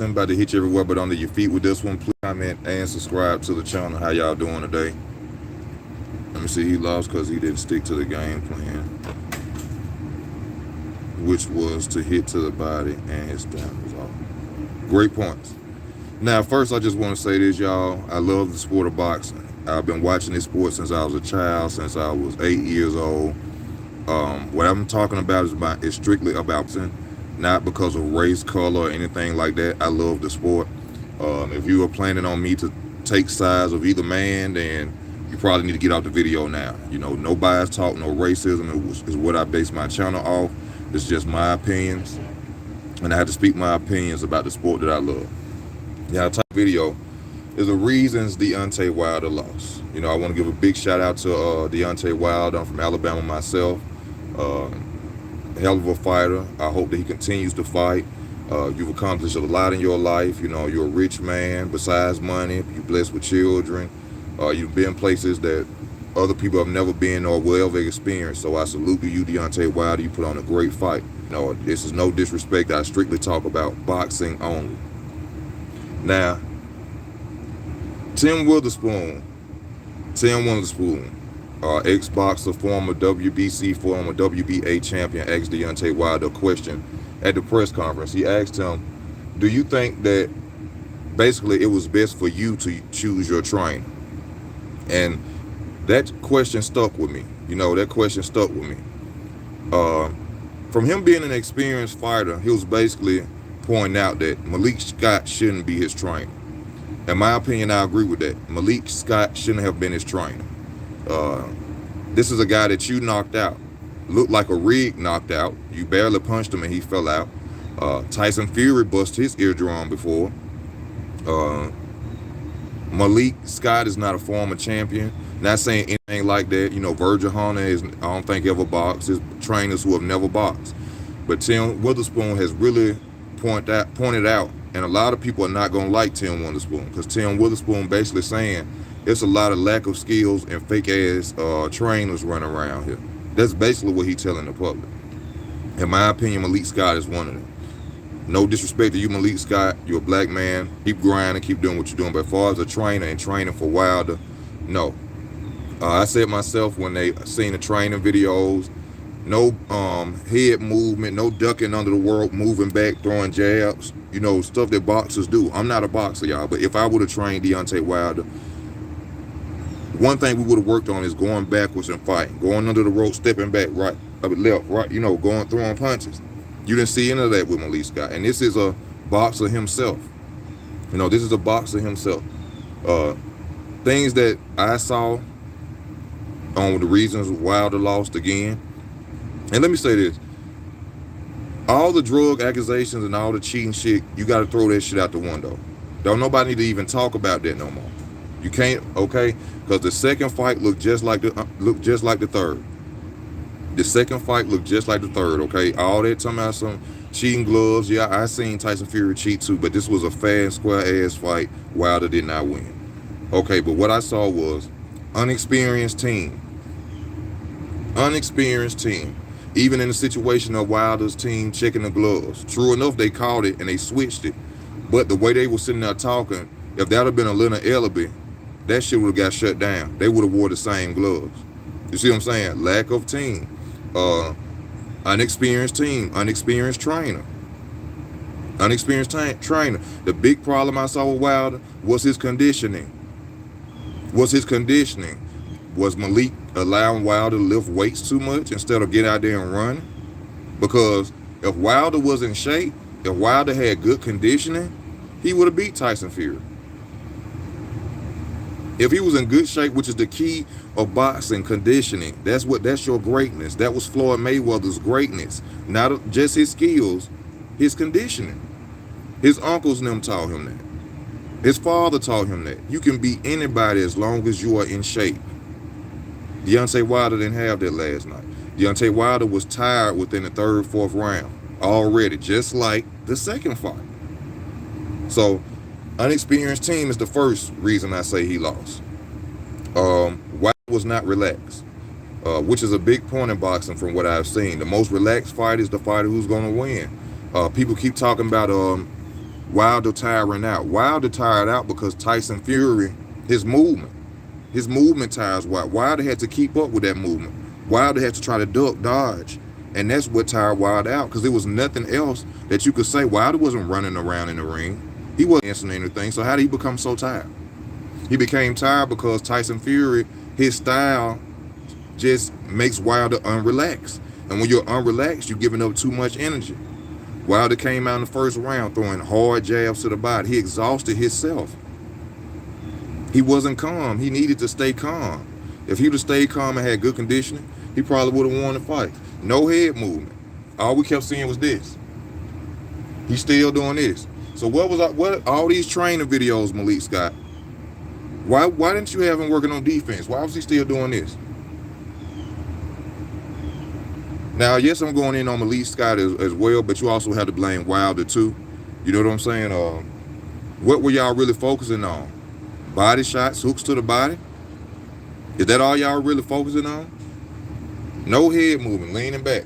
I'm about to hit you everywhere but under your feet with this one. Please comment and subscribe to the channel. How y'all doing today? Let me see. He lost because he didn't stick to the game plan, which was to hit to the body and his stamina was off. Great points. Now, first, I just want to say this, y'all. I love the sport of boxing. I've been watching this sport since I was a child, since I was 8 years old. What I'm talking about is strictly about boxing, not because of race, color, or anything like that. I love the sport. If you are planning on me to take sides of either man, then you probably need to get out the video now. You know, no bias talk, no racism is what I base my channel off. It's just my opinions, and I have to speak my opinions about the sport that I love. Yeah, the type of video is the reasons Deontay Wilder lost. You know, I want to give a big shout out to Deontay Wilder. I'm from Alabama myself. Hell of a fighter. I hope that he continues to fight. You've accomplished a lot in your life. You know, you're a rich man. Besides money, you're blessed with children. You've been places that other people have never been or will ever experience. So I salute to you, Deontay Wilder. You put on a great fight. You know, this is no disrespect. I strictly talk about boxing only. Now, Tim Witherspoon, ex-boxer, former WBC, former WBA champion, asked Deontay Wilder a question at the press conference. He asked him, do you think that basically it was best for you to choose your trainer? And that question stuck with me. You know, that question stuck with me. From him being an experienced fighter, he was basically pointing out that Malik Scott shouldn't be his trainer. In my opinion, I agree with that. Malik Scott shouldn't have been his trainer. This is a guy that you knocked out. Looked like a rig knocked out. You barely punched him and he fell out. Tyson Fury busted his eardrum before. Malik Scott is not a former champion. Not saying anything like that. You know, Virgil Hunter is, I don't think, ever boxed. His trainers who have never boxed. But Tim Witherspoon has really pointed out, and a lot of people are not going to like Tim Witherspoon, because Tim Witherspoon basically saying it's a lot of lack of skills and fake-ass trainers running around here. That's basically what he's telling the public. In my opinion, Malik Scott is one of them. No disrespect to you, Malik Scott. You're a black man. Keep grinding, keep doing what you're doing. But as far as a trainer and training for Wilder, no. I said myself when they seen the training videos, no head movement, no ducking under the rope, moving back, throwing jabs, you know, stuff that boxers do. I'm not a boxer, y'all, but if I would have trained Deontay Wilder, one thing we would have worked on is going backwards and fighting, going under the rope, stepping back, right, left, right, you know, going, throwing punches. You didn't see any of that with Malik Scott. And this is a boxer himself. You know, this is a boxer himself. Things that I saw on the reasons Wilder lost again. And let me say this. All the drug accusations and all the cheating shit, you got to throw that shit out the window. Don't nobody need to even talk about that no more. You can't, okay? Because the second fight looked just like the third. The second fight looked just like the third, okay? All that talking about some cheating gloves. Yeah, I seen Tyson Fury cheat too, but this was a fair and square ass fight. Wilder did not win. Okay, but what I saw was unexperienced team. Unexperienced team. Even in the situation of Wilder's team checking the gloves. True enough, they called it and they switched it. But the way they were sitting there talking, if that had been a Leonard Ellaby, that shit would have got shut down. They would have wore the same gloves. You see what I'm saying? Lack of team. Unexperienced team. Unexperienced trainer. Unexperienced trainer. The big problem I saw with Wilder was his conditioning. Was Malik allowing Wilder to lift weights too much instead of get out there and run? Because if Wilder was in shape, if Wilder had good conditioning, he would have beat Tyson Fury. If he was in good shape, which is the key of boxing, conditioning, that's your greatness. That was Floyd Mayweather's greatness. Not just his skills, his conditioning. His uncles and them taught him that. His father taught him that. You can beat anybody as long as you are in shape. Deontay Wilder didn't have that last night. Deontay Wilder was tired within the third, fourth round already, just like the second fight. So, unexperienced team is the first reason I say he lost. Wilder was not relaxed, which is a big point in boxing from what I've seen. The most relaxed fight is the fighter who's going to win. People keep talking about Wilder tiring out. Wilder tired out because Tyson Fury, his movement tires Wilder. Wilder had to keep up with that movement. Wilder had to try to duck, dodge. And that's what tired Wilder out, because there was nothing else that you could say. Wilder wasn't running around in the ring. He wasn't answering anything. So how did he become so tired? He became tired because Tyson Fury, his style just makes Wilder unrelaxed. And when you're unrelaxed, you're giving up too much energy. Wilder came out in the first round throwing hard jabs to the body. He exhausted himself. He wasn't calm. He needed to stay calm. If he would have stayed calm and had good conditioning, he probably would have won the fight. No head movement. All we kept seeing was this. He's still doing this. So what all these training videos, Malik Scott? Why didn't you have him working on defense? Why was he still doing this? Now, yes, I'm going in on Malik Scott as well, but you also have to blame Wilder too. You know what I'm saying? What were y'all really focusing on? Body shots, hooks to the body? Is that all y'all really focusing on? No head movement, leaning back.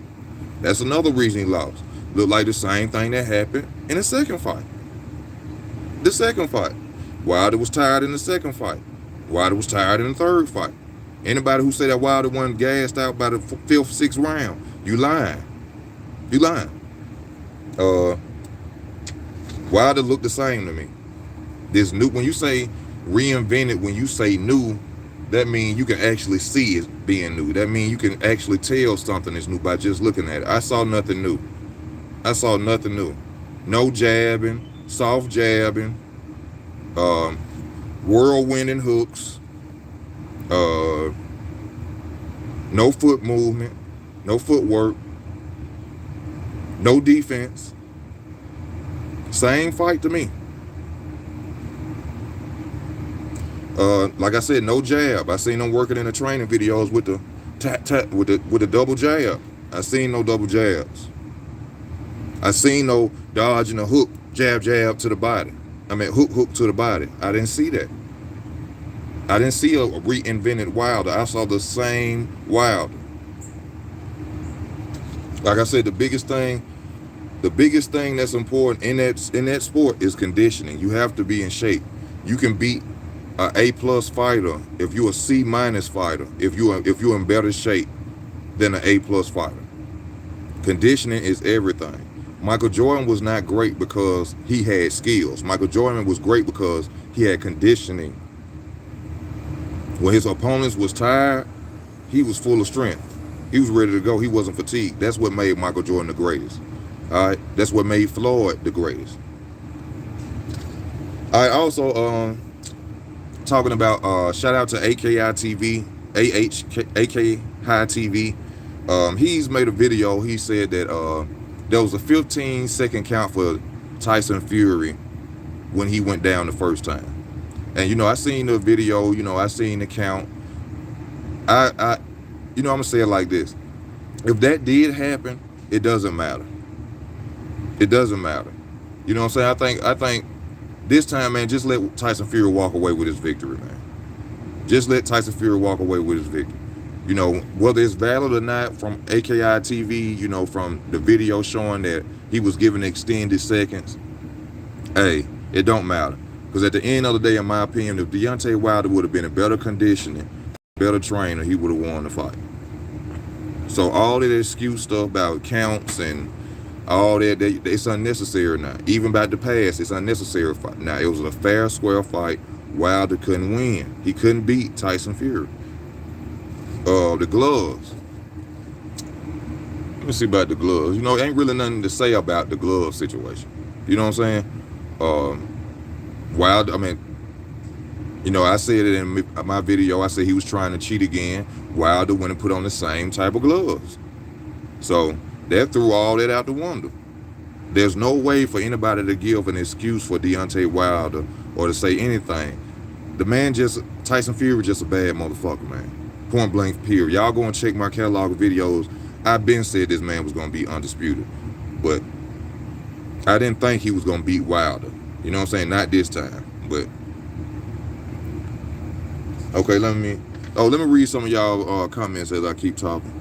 That's another reason he lost. Looked like the same thing that happened in the second fight. The second fight. Wilder was tired in the second fight. Wilder was tired in the third fight. Anybody who say that Wilder wasn't gassed out by the fifth, sixth round, you lying. You lying. Wilder looked the same to me. This new, when you say reinvented, when you say new, that means you can actually see it being new. That means you can actually tell something is new by just looking at it. I saw nothing new. I saw nothing new. No jabbing, soft jabbing, whirlwinding hooks, no foot movement, no footwork, no defense. Same fight to me. Like I said, no jab. I seen them working in the training videos with the with the double jab. I seen no double jabs. I seen no dodging a hook, jab to the body. I mean hook to the body. I didn't see that. I didn't see a reinvented Wilder. I saw the same Wilder. Like I said, the biggest thing that's important in that sport is conditioning. You have to be in shape. You can beat an A+ fighter if you're a C- fighter, if you're in better shape than an A+ fighter. Conditioning is everything. Michael Jordan was not great because he had skills. Michael Jordan was great because he had conditioning. When his opponents was tired, he was full of strength. He was ready to go. He wasn't fatigued. That's what made Michael Jordan the greatest. All right, that's what made Floyd the greatest. All right, also talking about shout out to AKI TV, TV. He's made a video. He said that there was a 15-second count for Tyson Fury when he went down the first time. And you know, I seen the video, you know, I seen the count. I'm gonna say it like this. If that did happen, it doesn't matter. It doesn't matter. You know what I'm saying? I think this time, man, just let Tyson Fury walk away with his victory, man. Just let Tyson Fury walk away with his victory. You know, whether it's valid or not from AKI TV, you know, from the video showing that he was given extended seconds, hey, it don't matter. Because at the end of the day, in my opinion, if Deontay Wilder would have been in better conditioning, better trainer, he would have won the fight. So all that excuse stuff about counts and all that, it's unnecessary now. Even about the past, it's unnecessary fight. Now, it was a fair, square fight. Wilder couldn't win. He couldn't beat Tyson Fury. The gloves. Let me see about the gloves. You know, ain't really nothing to say about the glove situation. You know what I'm saying? Wilder, I mean, you know, I said it in my video. I said he was trying to cheat again. Wilder went and put on the same type of gloves. So that threw all that out the window. There's no way for anybody to give an excuse for Deontay Wilder or to say anything. The man Tyson Fury just a bad motherfucker, man. Point blank, period. Y'all go and check my catalog of videos. I've been said this man was going to be undisputed. But I didn't think he was going to beat Wilder. You know what I'm saying? Not this time. But okay, let me read some of y'all comments as I keep talking.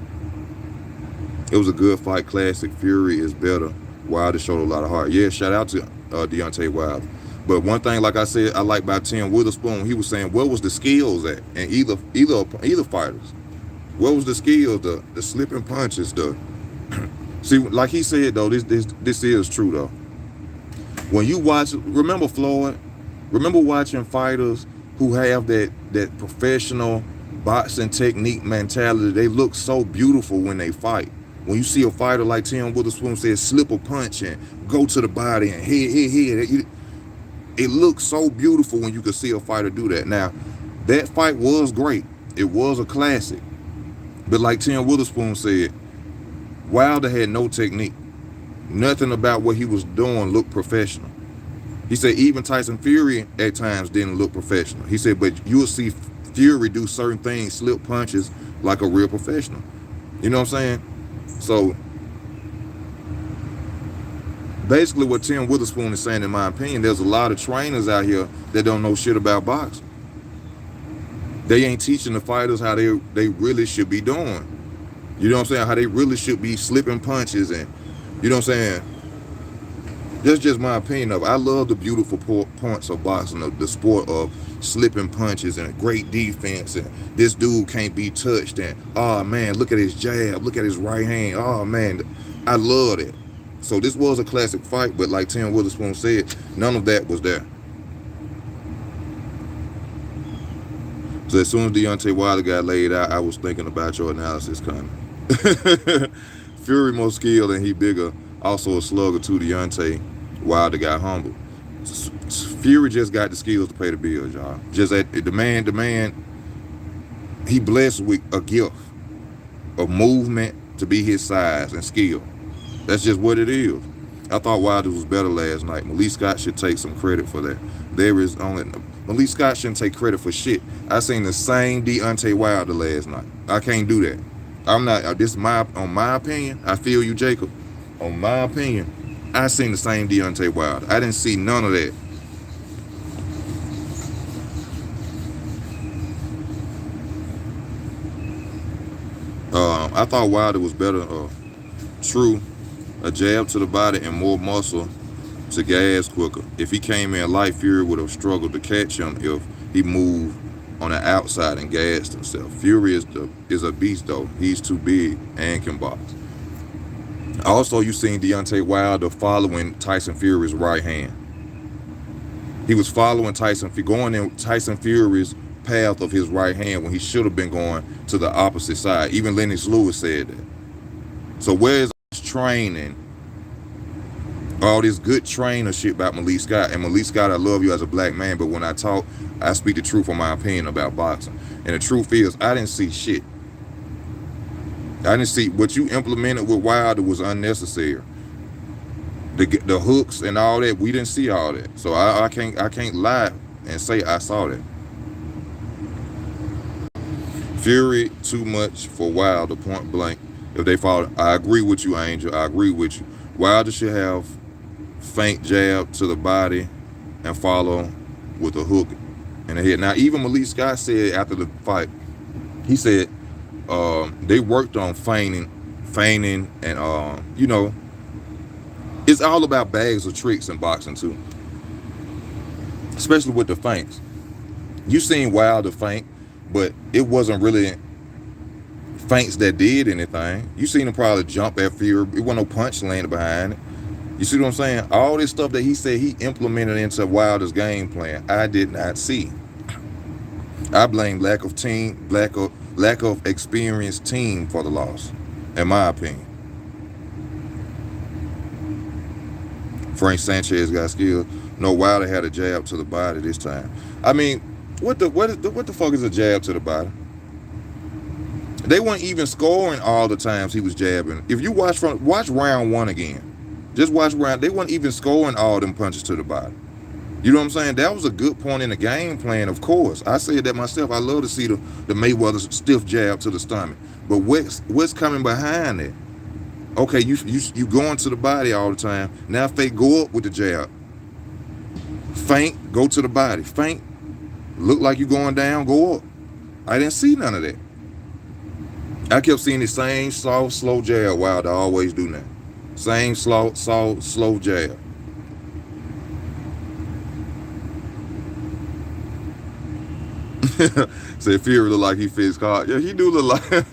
It was a good fight, classic. Fury is better. Wilder showed a lot of heart. Yeah, shout out to Deontay Wilder. But one thing, like I said, I like about Tim Witherspoon, he was saying, where was the skills at? And either fighters. What was the skills, the slipping punches, the see, like he said though, this is true though. When you watch, remember Floyd? Remember watching fighters who have that professional boxing technique mentality. They look so beautiful when they fight. When you see a fighter like Tim Witherspoon say slip a punch and go to the body and hit, it looks so beautiful when you can see a fighter do that. Now, that fight was great. It was a classic. But like Tim Witherspoon said, Wilder had no technique. Nothing about what he was doing looked professional. He said even Tyson Fury at times didn't look professional. He said, but you'll see Fury do certain things, slip punches like a real professional. You know what I'm saying? So basically what Tim Witherspoon is saying, in my opinion, there's a lot of trainers out here that don't know shit about boxing. They ain't teaching the fighters how they really should be doing. You know what I'm saying? How they really should be slipping punches, and you know what I'm saying? That's just my opinion of it. I love the beautiful points of boxing, of the sport of slipping punches and great defense, and this dude can't be touched, and oh man, look at his jab, look at his right hand. Oh man, I love it. So this was a classic fight, but like Tim Witherspoon said, none of that was there. So as soon as Deontay Wilder got laid out, I was thinking about your analysis, Connie. Fury more skilled and he bigger. Also a slugger too. Deontay Wilder got humble. Fury just got the skills to pay the bills, y'all. Just at the man, he blessed with a gift of movement to be his size and skill. That's just what it is. I thought Wilder was better last night. Malik Scott should take some credit for that. Malik Scott shouldn't take credit for shit. I seen the same Deontay Wilder last night. I can't do that. I'm not. This is on my opinion. I feel you, Jacob. On my opinion, I seen the same Deontay Wilder. I didn't see none of that. I thought Wilder was better. True, a jab to the body and more muscle to gas quicker. If he came in light, Fury would have struggled to catch him if he moved on the outside and gassed himself. Fury is a beast though. He's too big and can box. Also, you seen Deontay Wilder following Tyson Fury's right hand. He was following going in Tyson Fury's path of his right hand when he should have been going to the opposite side. Even Lennox Lewis said that. So where's training? All this good trainer shit about Malik Scott. And Malik Scott, I love you as a black man, but when I talk, I speak the truth on my opinion about boxing. And the truth is, I didn't see shit. I didn't see what you implemented with Wilder was unnecessary. The hooks and all that, we didn't see all that. So I can't lie and say I saw that. Fury too much for Wilder, point blank. If they follow, I agree with you, Angel. I agree with you. Wilder should have feint jab to the body and follow with a hook in the head. Now, even Malik Scott said after the fight, he said they worked on feigning, and you know, it's all about bags of tricks in boxing too, especially with the feints. You seen Wilder feint, but it wasn't really feints that did anything. You seen him probably jump at Fury. It wasn't no punch landing behind it. You see what I'm saying? All this stuff that he said he implemented into Wilder's game plan, I did not see. I blame lack of experienced team for the loss, in my opinion. Frank Sanchez got skills. No, Wilder had a jab to the body this time. I mean, what the fuck is a jab to the body? They weren't even scoring all the times he was jabbing. If you watch round one again. Just watch round. They weren't even scoring all them punches to the body. You know what I'm saying? That was a good point in the game plan, of course. I said that myself. I love to see the Mayweather stiff jab to the stomach. But what's coming behind it? Okay, you going to the body all the time. Now fake, go up with the jab. Feint, go to the body. Feint, look like you going down, go up. I didn't see none of that. I kept seeing the same soft, slow jab. Wilder always do that. Same slow jab. Say Fury look like he fits car. Yeah, he do look like.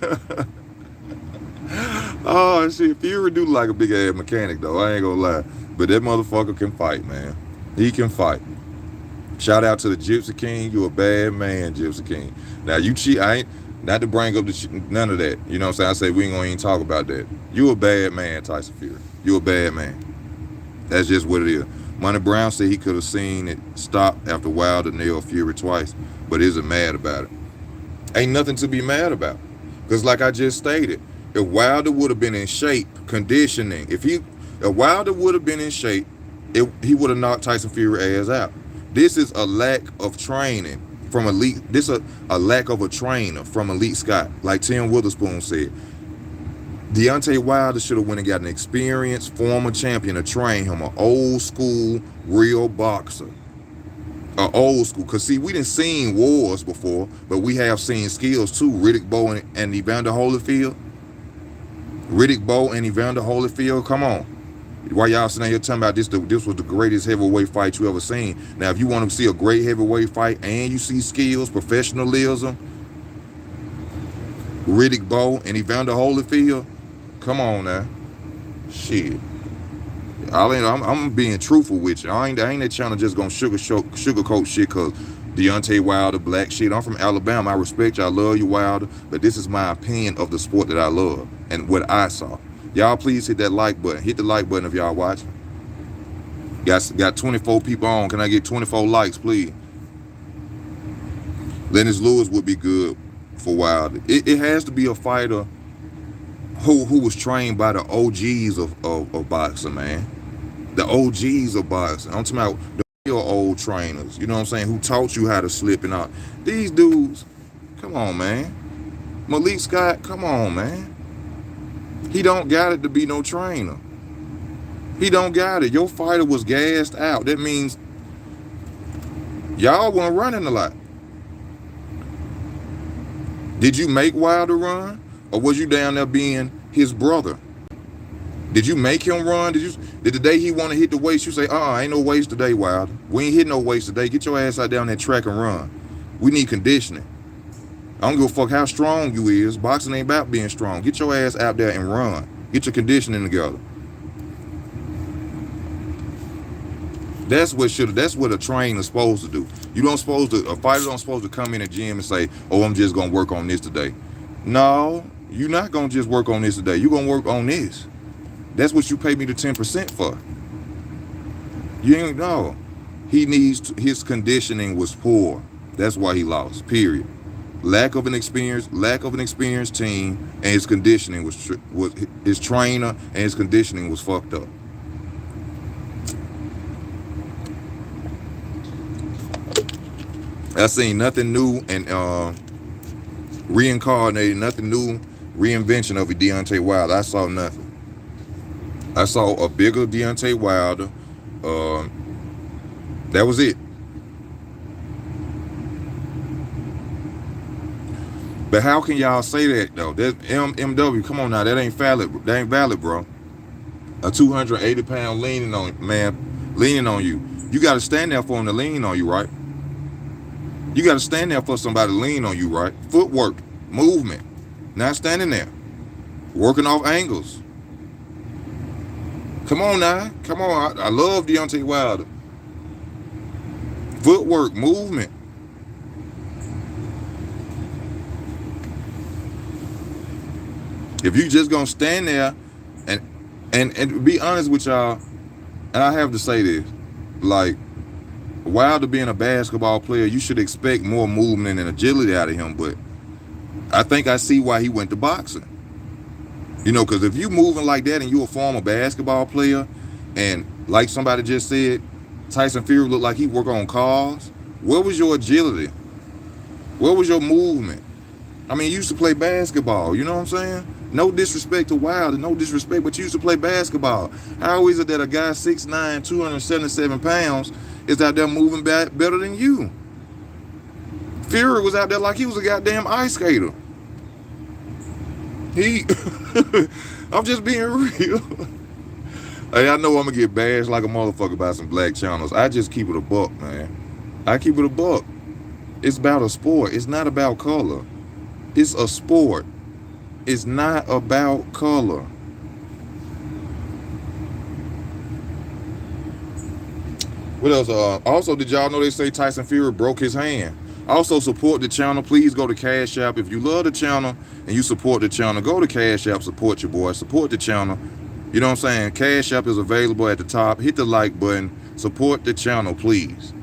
Oh shit, Fury do look like a big ass mechanic though. I ain't gonna lie, but that motherfucker can fight, man. He can fight. Shout out to the Gypsy King. You a bad man, Gypsy King. Now you cheat. I ain't not to bring up none of that. You know what I'm saying? I say we ain't gonna even talk about that. You a bad man, Tyson Fury. You a bad man. That's just what it is. Money Brown said he could have seen it stop after Wilder nailed Fury twice, but isn't mad about it. Ain't nothing to be mad about. Because like I just stated, if Wilder would have been in shape, conditioning, if Wilder would have been in shape, he would have knocked Tyson Fury ass out. This is a lack of training from elite. This is a lack of a trainer from Elite Scott. Like Tim Witherspoon said, Deontay Wilder should have went and got an experienced former champion to train him, an old school real boxer. An old school, because see, we done seen wars before, but we have seen skills too. Riddick Bowe and Evander Holyfield. Riddick Bowe and Evander Holyfield, come on. Why y'all sitting here talking about this was the greatest heavyweight fight you ever seen? Now, if you want to see a great heavyweight fight and you see skills, professionalism, Riddick Bowe and Evander Holyfield, come on now. Shit. I'm being truthful with you. I ain't that channel just gonna sugarcoat shit because Deontay Wilder, black shit. I'm from Alabama. I respect you. I love you, Wilder. But this is my opinion of the sport that I love and what I saw. Y'all please hit that like button. Hit the like button if y'all watching. Got 24 people on. Can I get 24 likes, please? Lennox Lewis would be good for Wilder. It has to be a fighter who was trained by the OGs of boxing, man. The OGs of boxing. I'm talking about the real old trainers. You know what I'm saying? Who taught you how to slip and all. These dudes, come on, man. Malik Scott, come on, man. He don't got it to be no trainer. He don't got it. Your fighter was gassed out. That means y'all weren't running a lot. Did you make Wilder run? Or was you down there being his brother? Did you make him run? Did the day he want to hit the weights, you say, ain't no weights today, Wilder. We ain't hitting no weights today. Get your ass out down that track and run. We need conditioning. I don't give a fuck how strong you is. Boxing ain't about being strong. Get your ass out there and run. Get your conditioning together. That's what a trainer's supposed to do. A fighter don't supposed to come in the gym and say, I'm just gonna work on this today. No, you're not gonna just work on this today. You're gonna work on this. That's what you pay me the 10% for. You ain't know. His conditioning was poor. That's why he lost. Period. Lack of an experienced team, and his conditioning was his trainer and his conditioning was fucked up. I seen nothing new and reincarnated, nothing new reinvention of a Deontay Wilder. I saw nothing. I saw a bigger Deontay Wilder. That was it. But how can y'all say that though? That MW, come on now, that ain't valid. That ain't valid, bro. A 280-pound leaning on you. You got to stand there for him to lean on you, right? You got to stand there for somebody to lean on you, right? Footwork, movement, not standing there, working off angles. Come on now, come on. I love Deontay Wilder. Footwork, movement. If you just gonna stand there and be honest with y'all, and I have to say this, like Wilder being a basketball player, you should expect more movement and agility out of him. But I think I see why he went to boxing. You know, because if you moving like that and you a former basketball player, and like somebody just said, Tyson Fury looked like he worked on cars. Where was your agility? Where was your movement? I mean, you used to play basketball, you know what I'm saying? No disrespect to Wilder, no disrespect, but you used to play basketball. How is it that a guy 6'9", 277 pounds is out there moving better than you? Fury was out there like he was a goddamn ice skater. I'm just being real. Hey, I know I'm gonna get bashed like a motherfucker by some black channels. I just keep it a buck, man. I keep it a buck. It's about a sport. It's not about color. It's a sport. It's not about color. What else? Also, did y'all know they say Tyson Fury broke his hand? Also, support the channel. Please go to Cash App. If you love the channel and you support the channel, go to Cash App. Support your boy. Support the channel. You know what I'm saying? Cash App is available at the top. Hit the like button. Support the channel, please.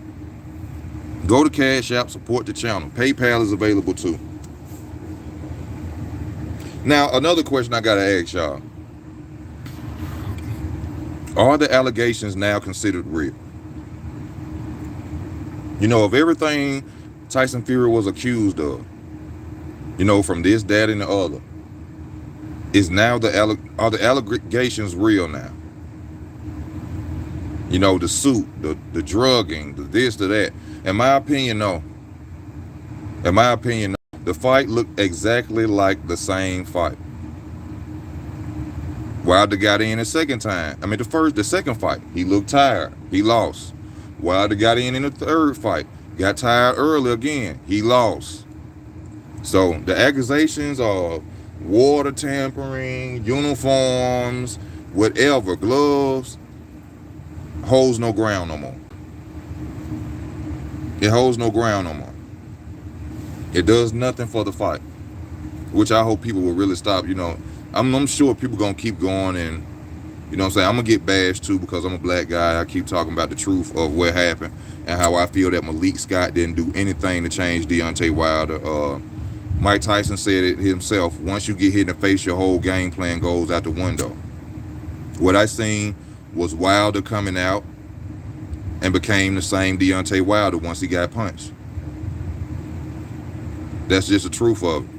Go to Cash App. Support the channel. PayPal is available too. Now, another question I got to ask y'all. Are the allegations now considered real? You know, of everything Tyson Fury was accused of, you know, from this, that, and the other, is now are the allegations real now? You know, the suit, the drugging, the this, the that. In my opinion, no. In my opinion, no. The fight looked exactly like the same fight. Wilder got in a second time. I mean, the second fight, he looked tired. He lost. Wilder got in the third fight. Got tired early again. He lost. So the accusations of water tampering, uniforms, whatever, gloves, holds no ground no more. It holds no ground no more. It does nothing for the fight, which I hope people will really stop. You know, I'm sure people gonna keep going, and you know what I'm saying, I'm gonna get bashed too because I'm a black guy. I keep talking about the truth of what happened and how I feel that Malik Scott didn't do anything to change Deontay Wilder. Mike Tyson said it himself. Once you get hit in the face, your whole game plan goes out the window. What I seen was Wilder coming out and became the same Deontay Wilder once he got punched. That's just the truth of it.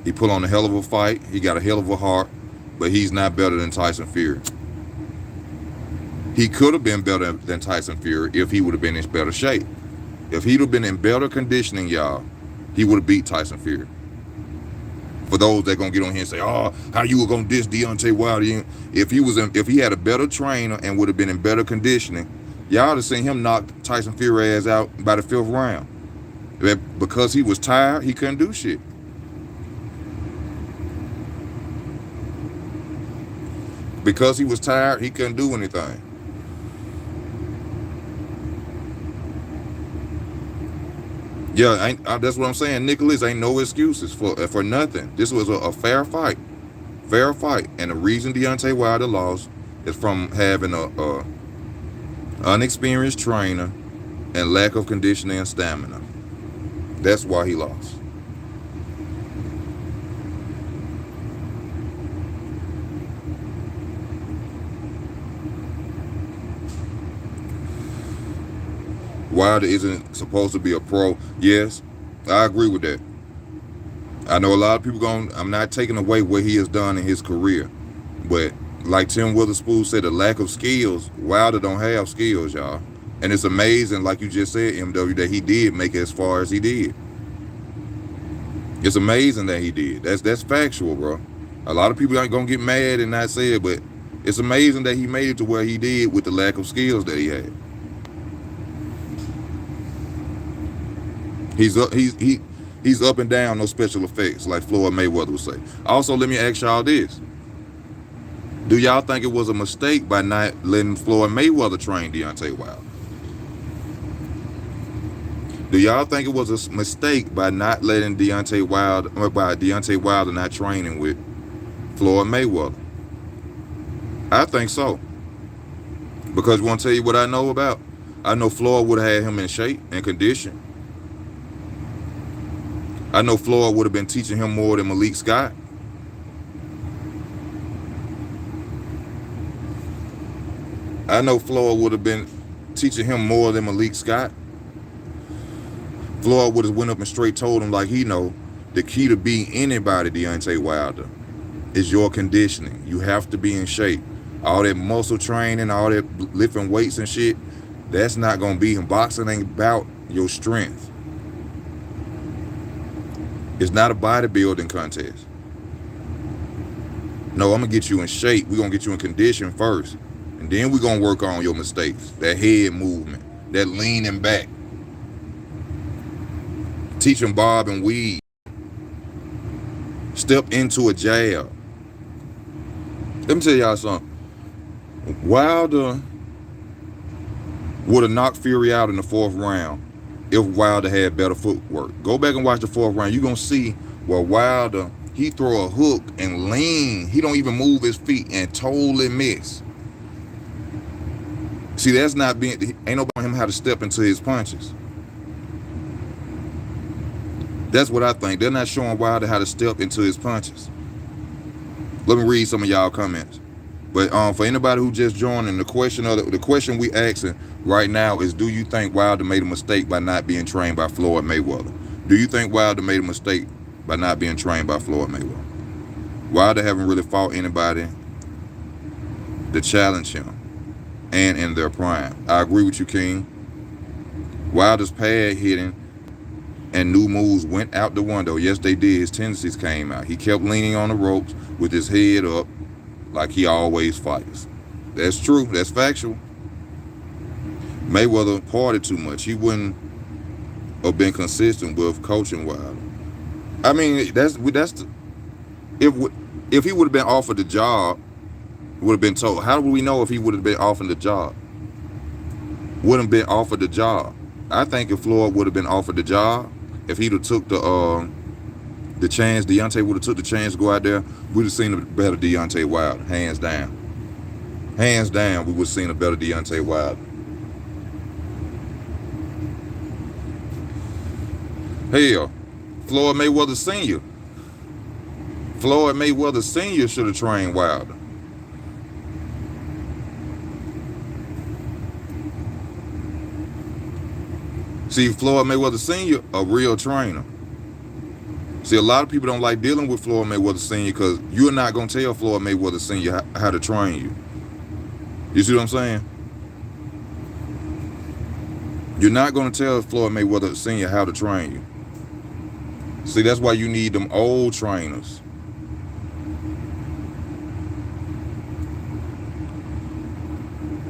He put on a hell of a fight. He got a hell of a heart, but he's not better than Tyson Fury. He could have been better than Tyson Fury if he would have been in better shape. If he'd have been in better conditioning, y'all, he would have beat Tyson Fury. For those that gonna get on here and say, "Oh, how you were gonna diss Deontay Wilder?" If he had a better trainer and would have been in better conditioning, y'all would have seen him knock Tyson Fury ass out by the 5th round. Because he was tired, he couldn't do shit. Because he was tired, he couldn't do anything. Yeah, that's what I'm saying. Nicholas, ain't no excuses for nothing. This was a fair fight. Fair fight. And the reason Deontay Wilder lost is from having a unexperienced trainer and lack of conditioning and stamina. That's why he lost. Wilder isn't supposed to be a pro. Yes, I agree with that. I know a lot of people I'm not taking away what he has done in his career. But like Tim Witherspoon said, the lack of skills, Wilder don't have skills, y'all. And it's amazing, like you just said, MW, that he did make it as far as he did. It's amazing that he did. That's factual, bro. A lot of people aren't gonna get mad and not say it, but it's amazing that he made it to where he did with the lack of skills that he had. He's up and down, no special effects, like Floyd Mayweather would say. Also, let me ask y'all this. Do y'all think it was a mistake by not letting Floyd Mayweather train Deontay Wilder? Do y'all think it was a mistake by not letting Deontay Wilder not training with Floyd Mayweather? I think so. Because you want to tell you what I know about? I know Floyd would have had him in shape and condition. I know Floyd would have been teaching him more than Malik Scott. I know Floyd would have been teaching him more than Malik Scott. Floyd would have went up and straight told him, like he know, the key to beat anybody, Deontay Wilder, is your conditioning. You have to be in shape. All that muscle training, all that lifting weights and shit, that's not going to beat him. Boxing ain't about your strength. It's not a bodybuilding contest. No, I'm going to get you in shape. We're going to get you in condition first. And then we're going to work on your mistakes. That head movement. That leaning back. Teach him bob and weave. Step into a jab. Let me tell y'all something. Wilder would have knocked Fury out in the 4th round if Wilder had better footwork. Go back and watch the 4th round. You're going to see where Wilder, he throw a hook and lean. He don't even move his feet and totally miss. See, that's not being, ain't nobody him how to step into his punches. That's what I think. They're not showing Wilder how to step into his punches. Let me read some of y'all comments. But for anybody who just joined, the question we asking right now is, do you think Wilder made a mistake by not being trained by Floyd Mayweather? Do you think Wilder made a mistake by not being trained by Floyd Mayweather? Wilder haven't really fought anybody to challenge him and in their prime. I agree with you, King. Wilder's pad hitting and new moves went out the window. Yes, they did. His tendencies came out. He kept leaning on the ropes with his head up like he always fights. That's true. That's factual. Mayweather partied too much. He wouldn't have been consistent with coaching Wilder. I mean, that's the, if he would have been offered the job, would have been told. How would we know if he would have been offered the job? Wouldn't have been offered the job. I think if Floyd would have been offered the job, if he'd have took the chance, Deontay would have took the chance to go out there, we'd have seen a better Deontay Wilder, hands down. Hands down, we would have seen a better Deontay Wilder. Hell, Floyd Mayweather Sr. Floyd Mayweather Sr. should have trained Wilder. See, Floyd Mayweather Sr., a real trainer. See, a lot of people don't like dealing with Floyd Mayweather Sr. because you're not going to tell Floyd Mayweather Sr. how to train you. You see what I'm saying? You're not going to tell Floyd Mayweather Sr. how to train you. See, that's why you need them old trainers.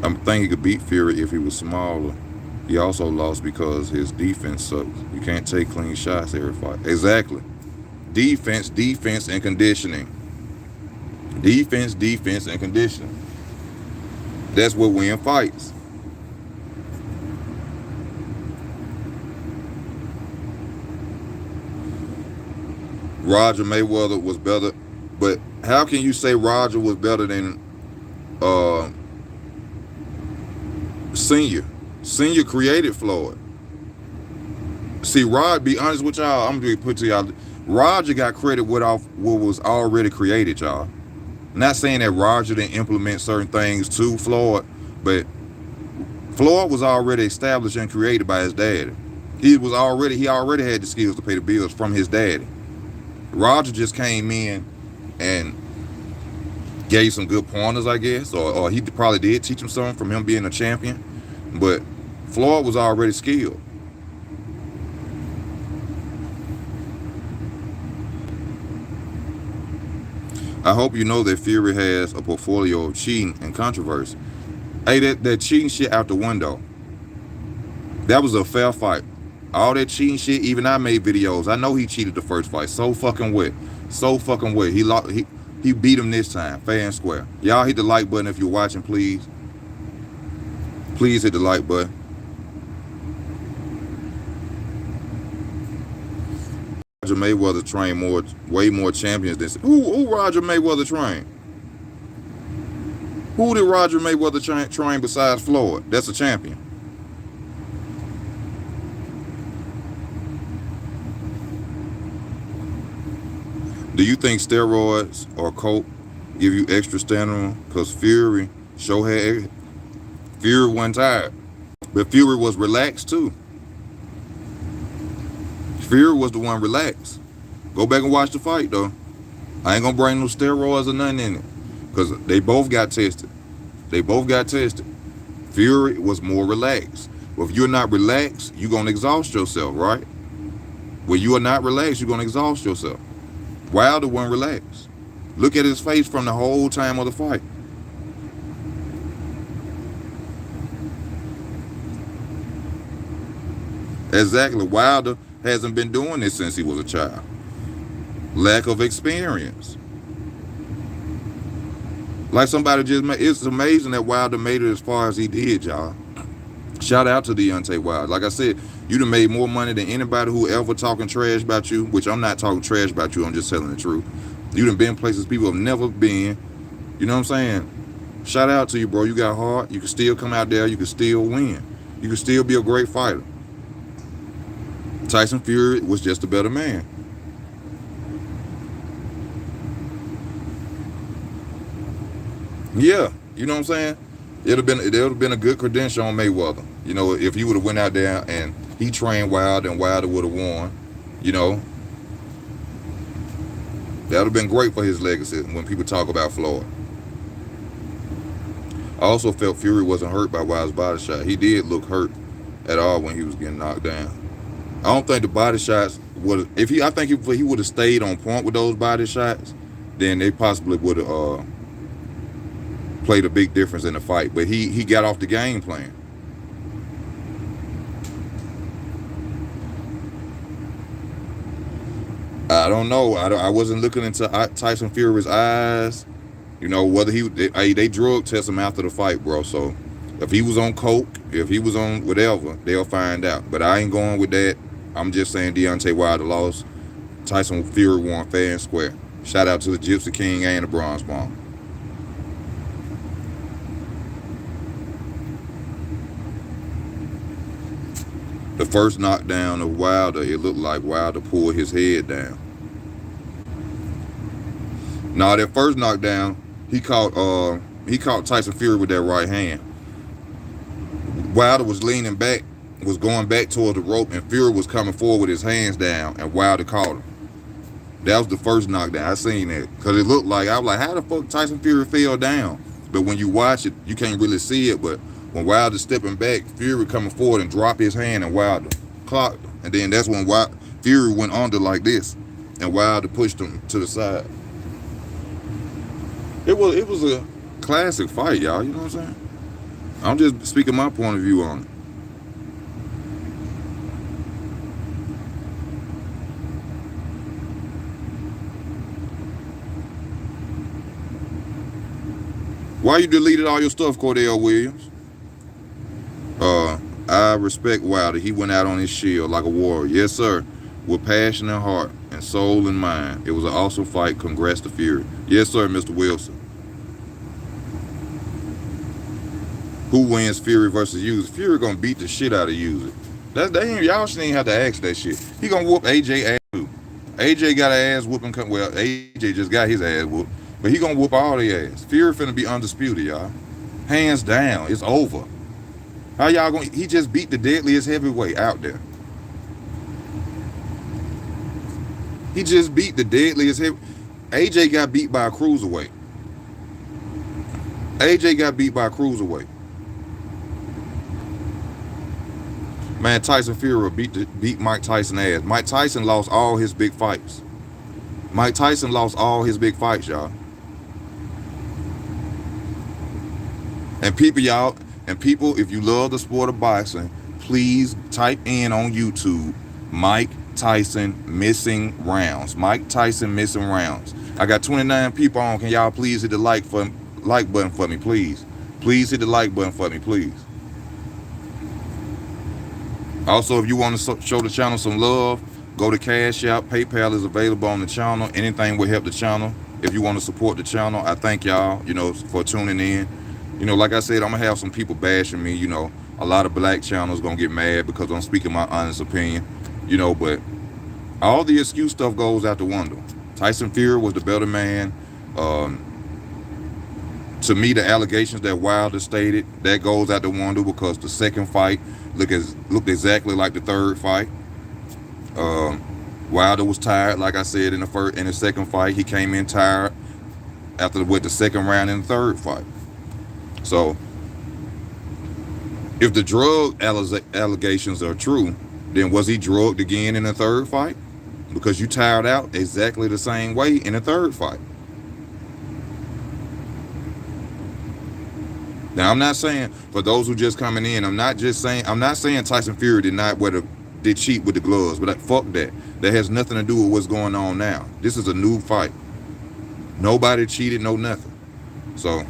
I'm thinking he could beat Fury if he was smaller. He also lost because his defense sucks. You can't take clean shots every fight. Exactly. Defense, and conditioning. Defense, and conditioning. That's what wins fights. Roger Mayweather was better, but how can you say Roger was better than Senior? Senior created Floyd. See, be honest with y'all, I'm gonna put to y'all, Roger got credit what was already created, y'all. Not saying that Roger didn't implement certain things to Floyd, but Floyd was already established and created by his daddy. He already had the skills to pay the bills from his daddy. Roger just came in and gave some good pointers, I guess, or he probably did teach him something from him being a champion, but Floyd was already skilled. I hope you know that Fury has a portfolio of cheating and controversy. Hey, that cheating shit out the window. That was a fair fight. All that cheating shit, even I made videos. I know he cheated the first fight. So fucking wet. He beat him this time, fair and square. Y'all hit the like button if you're watching, please. Please hit the like button. Roger Mayweather trained way more champions than who Roger Mayweather trained? Who did Roger Mayweather train besides Floyd? That's a champion. Do you think steroids or coke give you extra stamina? Because Fury wasn't tired, but Fury was relaxed too. Fury was the one relaxed. Go back and watch the fight though. I ain't gonna bring no steroids or nothing in it, because they both got tested. Fury was more relaxed. Well, if you're not relaxed, you're gonna exhaust yourself, right? When you are not relaxed, you're gonna exhaust yourself. Wilder wasn't relaxed. Look at his face from the whole time of the fight. Exactly. Wilder hasn't been doing this since he was a child. Lack of experience. Like somebody just made, it's amazing that Wilder made it as far as he did, y'all. Shout out to Deontay Wilder. Like I said, you done made more money than anybody who ever talking trash about you, which I'm not talking trash about you, I'm just telling the truth. You done been places people have never been. You know what I'm saying? Shout out to you, bro. You got heart. You can still come out there. You can still win. You can still be a great fighter. Tyson Fury was just a better man. Yeah, you know what I'm saying? It would have been a good credential on Mayweather. You know, if he would have went out there and he trained Wilder and Wilder would have won, you know, that would have been great for his legacy when people talk about Floyd. I also felt Fury wasn't hurt by Wilder's body shot. He did look hurt at all when he was getting knocked down. I don't think the body shots would. I think if he would have stayed on point with those body shots, then they possibly would have played a big difference in the fight. But he got off the game plan. I don't know. I wasn't looking into Tyson Fury's eyes. You know, whether they drug test him after the fight, bro. So if he was on coke, if he was on whatever, they'll find out. But I ain't going with that. I'm just saying Deontay Wilder lost. Tyson Fury won fair and square. Shout out to the Gypsy King and the Bronze Bomb. The first knockdown of Wilder, it looked like Wilder pulled his head down. Now that first knockdown, he caught Tyson Fury with that right hand. Wilder was leaning back, was going back toward the rope, and Fury was coming forward with his hands down, and Wilder caught him. That was the first knockdown. I seen that because it looked like, I was like, how the fuck Tyson Fury fell down? But when you watch it, you can't really see it. But when Wilder stepping back, Fury coming forward and drop his hand, and Wilder clocked him. And then that's when Fury went under like this, and Wilder pushed him to the side. It was a classic fight, y'all. You know what I'm saying? I'm just speaking my point of view on it. Why you deleted all your stuff, Cordell Williams? I respect Wilder. He went out on his shield like a warrior. Yes, sir. With passion and heart and soul and mind. It was an awesome fight. Congrats to Fury. Yes, sir, Mr. Wilson. Who wins Fury versus Usyk? Fury gonna beat the shit out of Usyk. Y'all shouldn't even have to ask that shit. He gonna whoop AJ ass too. AJ got an ass whooping. Well, AJ just got his ass whooped. But he gonna whoop all their ass. Fury finna be undisputed, y'all. Hands down. It's over. How y'all gonna... He just beat the deadliest heavyweight out there. He just beat the deadliest AJ got beat by a cruiserweight. AJ got beat by a cruiserweight. Man, Tyson Fury beat Mike Tyson ass. Mike Tyson lost all his big fights. Mike Tyson lost all his big fights, y'all. And people, if you love the sport of boxing, please type in on YouTube, Mike Tyson missing rounds. Mike Tyson missing rounds. I got 29 people on. Can y'all please hit the like button for me, please? Please hit the like button for me, please. Also, if you want to show the channel some love, go to Cash App. PayPal is available on the channel. Anything will help the channel. If you want to support the channel, I thank y'all, for tuning in. Like I said, I'm going to have some people bashing me. A lot of black channels going to get mad because I'm speaking my honest opinion. But all the excuse stuff goes out the window. Tyson Fury was the better man. To me, the allegations that Wilder stated, that goes out the window because the second fight looked exactly like the third fight. Wilder was tired, like I said in the second fight. He came in tired after the second round in the third fight. So, if the drug allegations are true, then was he drugged again in the third fight? Because you tired out exactly the same way in the third fight. Now, I'm not saying, for those who just coming in, I'm not saying Tyson Fury did not wear the they cheat with the gloves. But fuck that. That has nothing to do with what's going on now. This is a new fight. Nobody cheated, no nothing. So,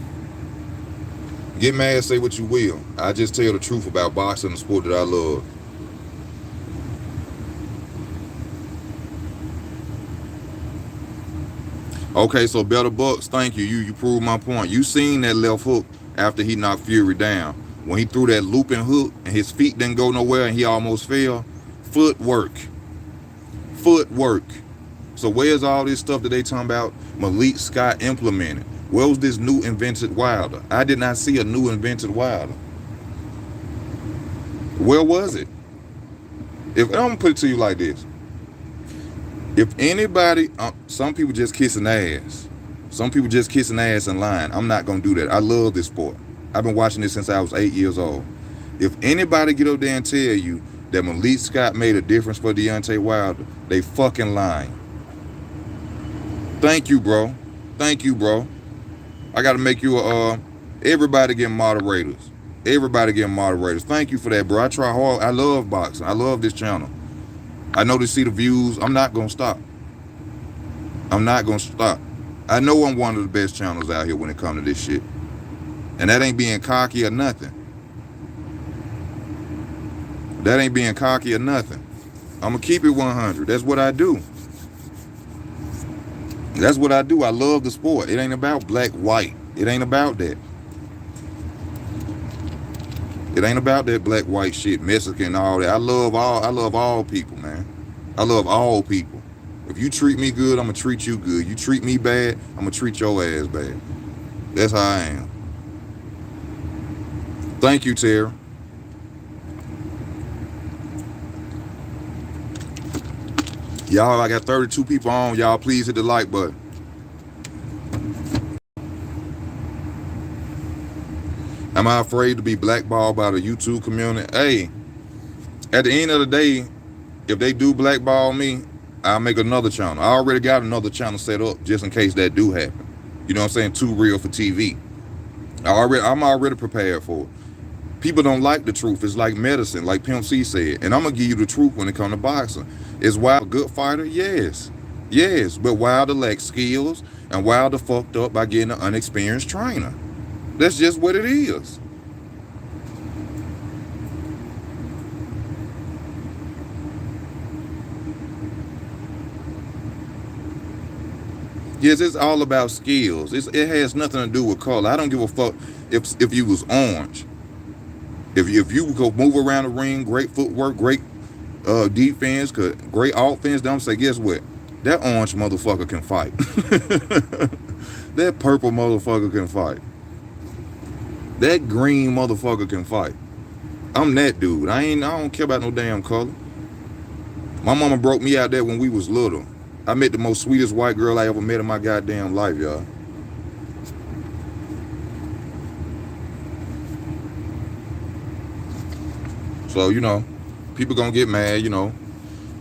get mad, say what you will. I just tell the truth about boxing, the sport that I love. Okay, so Better Bucks, thank you. You proved my point. You seen that left hook after he knocked Fury down. When he threw that looping hook and his feet didn't go nowhere and he almost fell. Footwork. Footwork. So where's all this stuff that they talking about Malik Scott implemented? Where was this new invented Wilder? I did not see a new invented Wilder. Where was it? If I'm gonna put it to you like this. If anybody, some people just kissing ass. Some people just kissing ass in line. I'm not gonna do that. I love this sport. I've been watching this since I was 8 years old. If anybody get up there and tell you that Malik Scott made a difference for Deontay Wilder, they fucking lying. Thank you, bro. Thank you, bro. I gotta make you everybody get moderators. Everybody get moderators. Thank you for that, bro. I try hard. I love boxing. I love this channel. I know to see the views. I'm not gonna stop. I'm not gonna stop. I know I'm one of the best channels out here when it comes to this shit. And that ain't being cocky or nothing. That ain't being cocky or nothing. I'm gonna keep it 100. That's what I do. That's what I do. I love the sport. It ain't about black, white. It ain't about that. It ain't about that black, white shit, Mexican, all that. I love all people, man. I love all people. If you treat me good, I'm gonna treat you good. You treat me bad, I'm gonna treat your ass bad. That's how I am. Thank you, Tara. Y'all, I got 32 people on. Y'all, please hit the like button. Am I afraid to be blackballed by the YouTube community? Hey, at the end of the day, if they do blackball me, I'll make another channel. I already got another channel set up just in case that do happen. You know what I'm saying? Too real for TV. I'm already prepared for it. People don't like the truth. It's like medicine, like Pimp C said. And I'm going to give you the truth when it comes to boxing. Is Wilder a good fighter? Yes. Yes. But Wilder lacks skills, and Wilder fucked up by getting an unexperienced trainer. That's just what it is. Yes, it's all about skills. It has nothing to do with color. I don't give a fuck if you was orange. If you go move around the ring, great footwork, great defense, great offense, then I'm say, guess what? That orange motherfucker can fight. That purple motherfucker can fight. That green motherfucker can fight. I'm that dude. I don't care about no damn color. My mama broke me out there when we was little. I met the most sweetest white girl I ever met in my goddamn life, y'all. So, you know, people gonna get mad, you know.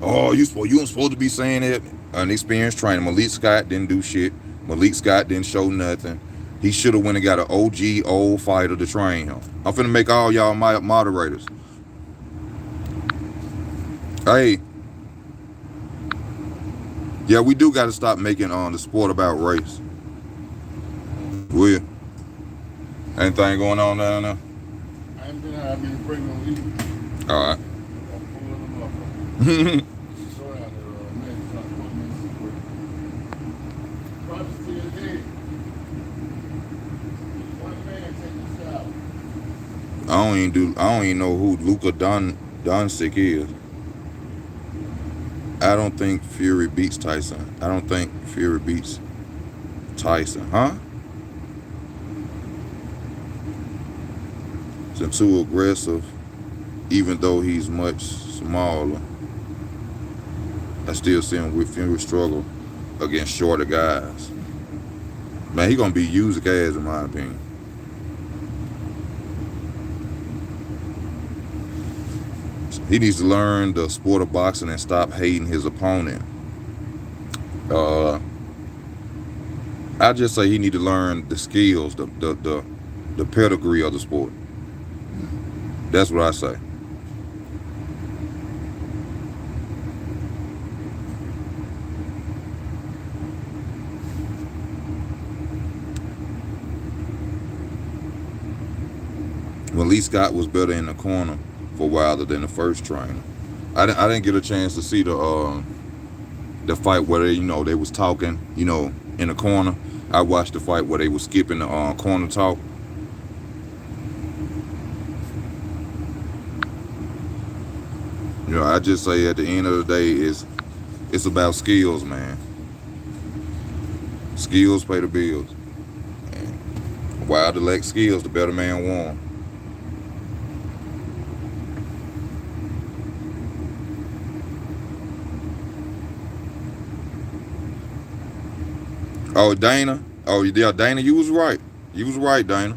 Oh, you ain't supposed to be saying that. Unexperienced trainer. Malik Scott didn't do shit. Malik Scott didn't show nothing. He should have went and got an OG old fighter to train him. I'm finna make all y'all my moderators. Hey. Yeah, we do got to stop making the sport about race. Will you? Anything going on down there? I ain't been out. I've been bringing on you. All right. I don't even know who Luka Doncic is. I don't think Fury beats Tyson. I don't think Fury beats Tyson. Huh? It's too aggressive, even though he's much smaller. I still see him with Fury struggle against shorter guys. Man, he gonna be used as, in my opinion. He needs to learn the sport of boxing and stop hating his opponent. I just say he need to learn the skills, the pedigree of the sport. That's what I say. Malik Scott was better in the corner for Wilder than the first trainer. I didn't get a chance to see the fight where they was talking, in the corner. I watched the fight where they was skipping the corner talk. I just say at the end of the day, it's about skills, man. Skills pay the bills. And Wilder lacked skills, the better man won. Oh, Dana. Oh, yeah, Dana, you was right. You was right, Dana.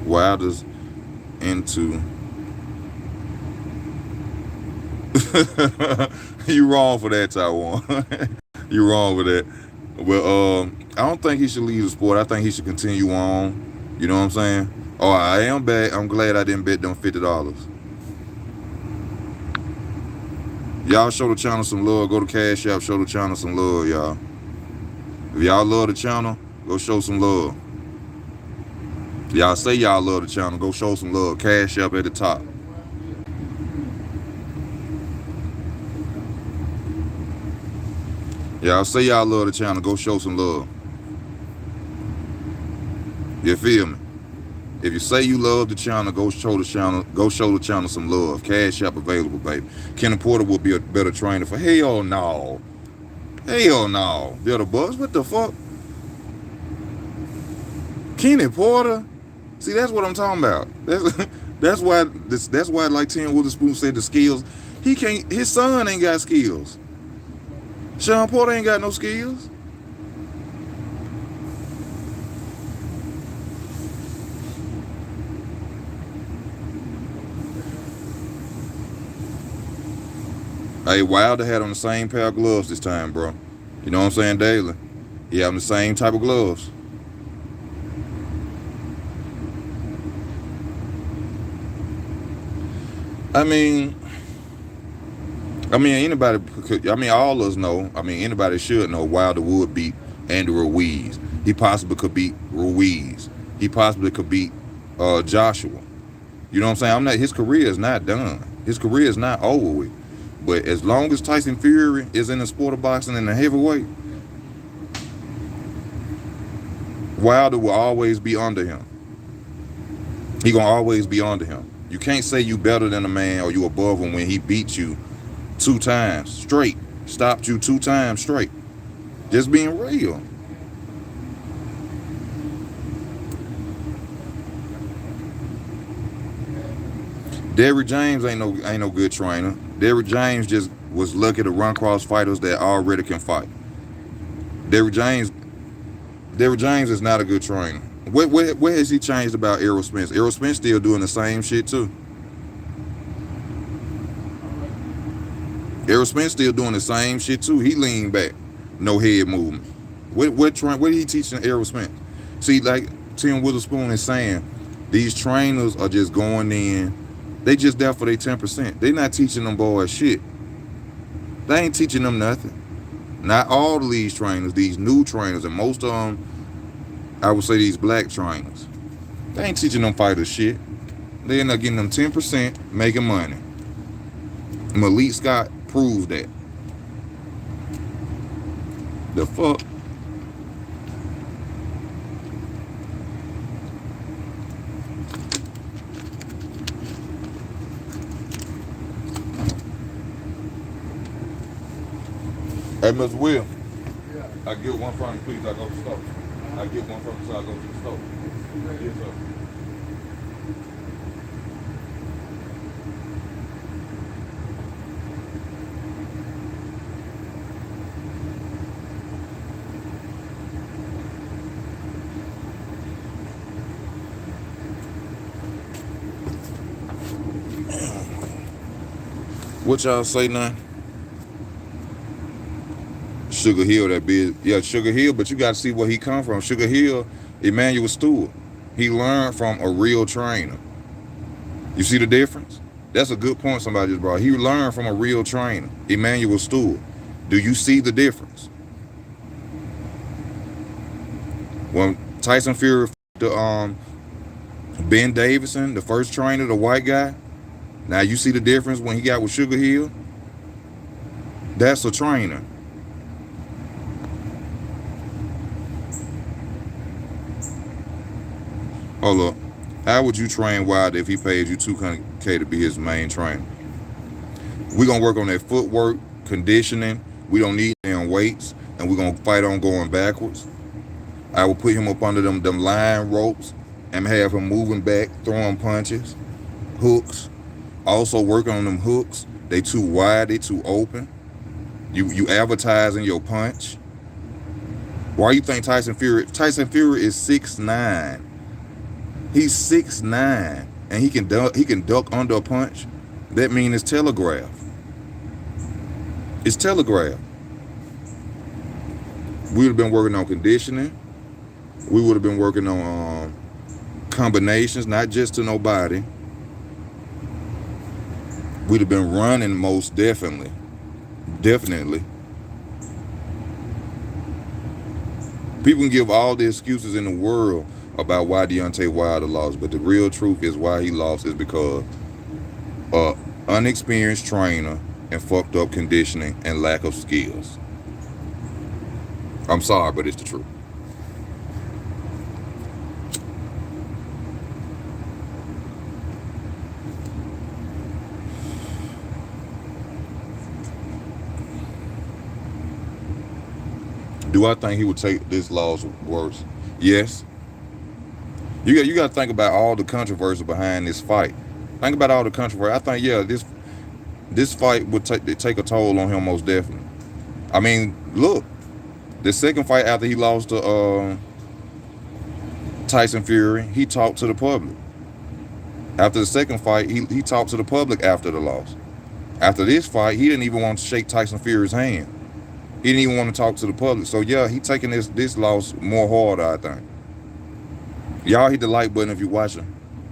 Wilder's into... You wrong for that, Taiwan. You wrong for that. But I don't think he should leave the sport. I think he should continue on. You know what I'm saying? Oh, I am back. I'm glad I didn't bet them $50. Y'all show the channel some love. Go to Cash App, show the channel some love, y'all. If y'all love the channel, go show some love. Y'all say y'all love the channel, go show some love. Cash App at the top. Y'all say y'all love the channel, go show some love. You feel me? If you say you love the channel, go show the channel some love. Cash App available, baby. Kenny Porter will be a better trainer for hell no. Hell no. They're the Bucks. What the fuck? Kenny Porter? See, that's what I'm talking about. That's why like Tim Witherspoon said the skills. He can't, his son ain't got skills. Sean Porter ain't got no skills. Hey, Wilder had on the same pair of gloves this time, bro. You know what I'm saying, daily? He having the same type of gloves. I mean, anybody could, all of us know, anybody should know Wilder would beat Andy Ruiz. He possibly could beat Ruiz. He possibly could beat Joshua. You know what I'm saying? His career is not done. His career is not over with. But as long as Tyson Fury is in the sport of boxing in the heavyweight, Wilder will always be under him. He gonna always be under him. You can't say you better than a man or you above him when he beat you 2 times straight. Stopped you 2 times straight. Just being real. Derrick James ain't no good trainer. Derrick James just was lucky to run across fighters that already can fight. Derrick James is not a good trainer. What has he changed about Errol Spence? Errol Spence still doing the same shit too. Errol Spence still doing the same shit too. He leaned back, no head movement. What he teaching Errol Spence? See, like Tim Witherspoon is saying, these trainers are just going in. They just there for their 10%. They not teaching them boys shit. They ain't teaching them nothing. Not all of these trainers, these new trainers, and most of them, I would say these black trainers. They ain't teaching them fighters shit. They end up getting them 10%, making money. Malik Scott proved that. The fuck? Hey, Mr. Will. Yeah. I get one from you, please. I go to the store. I get one from you, so I go to the store. Yes, sir. What y'all say now? Sugar Hill, that big, yeah, Sugar Hill, but you got to see where he come from. Sugar Hill, Emmanuel Stewart. He learned from a real trainer. You see the difference? That's a good point somebody just brought. He learned from a real trainer, Emmanuel Stewart. Do you see the difference? When Tyson Fury, the Ben Davison, the first trainer, the white guy. Now you see the difference when he got with Sugar Hill. That's a trainer. Hold up. How would you train Wilder if he paid you $200K to be his main trainer? We're gonna work on that footwork, conditioning. We don't need damn weights, and we're gonna fight on going backwards. I will put him up under them line ropes and have him moving back, throwing punches, hooks. Also working on them hooks. They too wide, they too open. You advertising your punch. Why you think Tyson Fury is 6'9"? He's 6'9", and he can duck under a punch. That means it's telegraph. It's telegraph. We would have been working on conditioning. We would have been working on combinations, not just to nobody. We'd have been running most definitely. Definitely. People can give all the excuses in the world about why Deontay Wilder lost, but the real truth is why he lost is because unexperienced trainer and fucked up conditioning and lack of skills. I'm sorry, but it's the truth. Do I think he would take this loss worse? Yes. You got to think about all the controversy behind this fight. Think about all the controversy. I think, yeah, this fight would take a toll on him most definitely. I mean, look, the second fight after he lost to Tyson Fury, he talked to the public. After the second fight, he talked to the public after the loss. After this fight, he didn't even want to shake Tyson Fury's hand. He didn't even want to talk to the public. So yeah, he taking this loss more harder, I think. Y'all hit the like button if you're watching.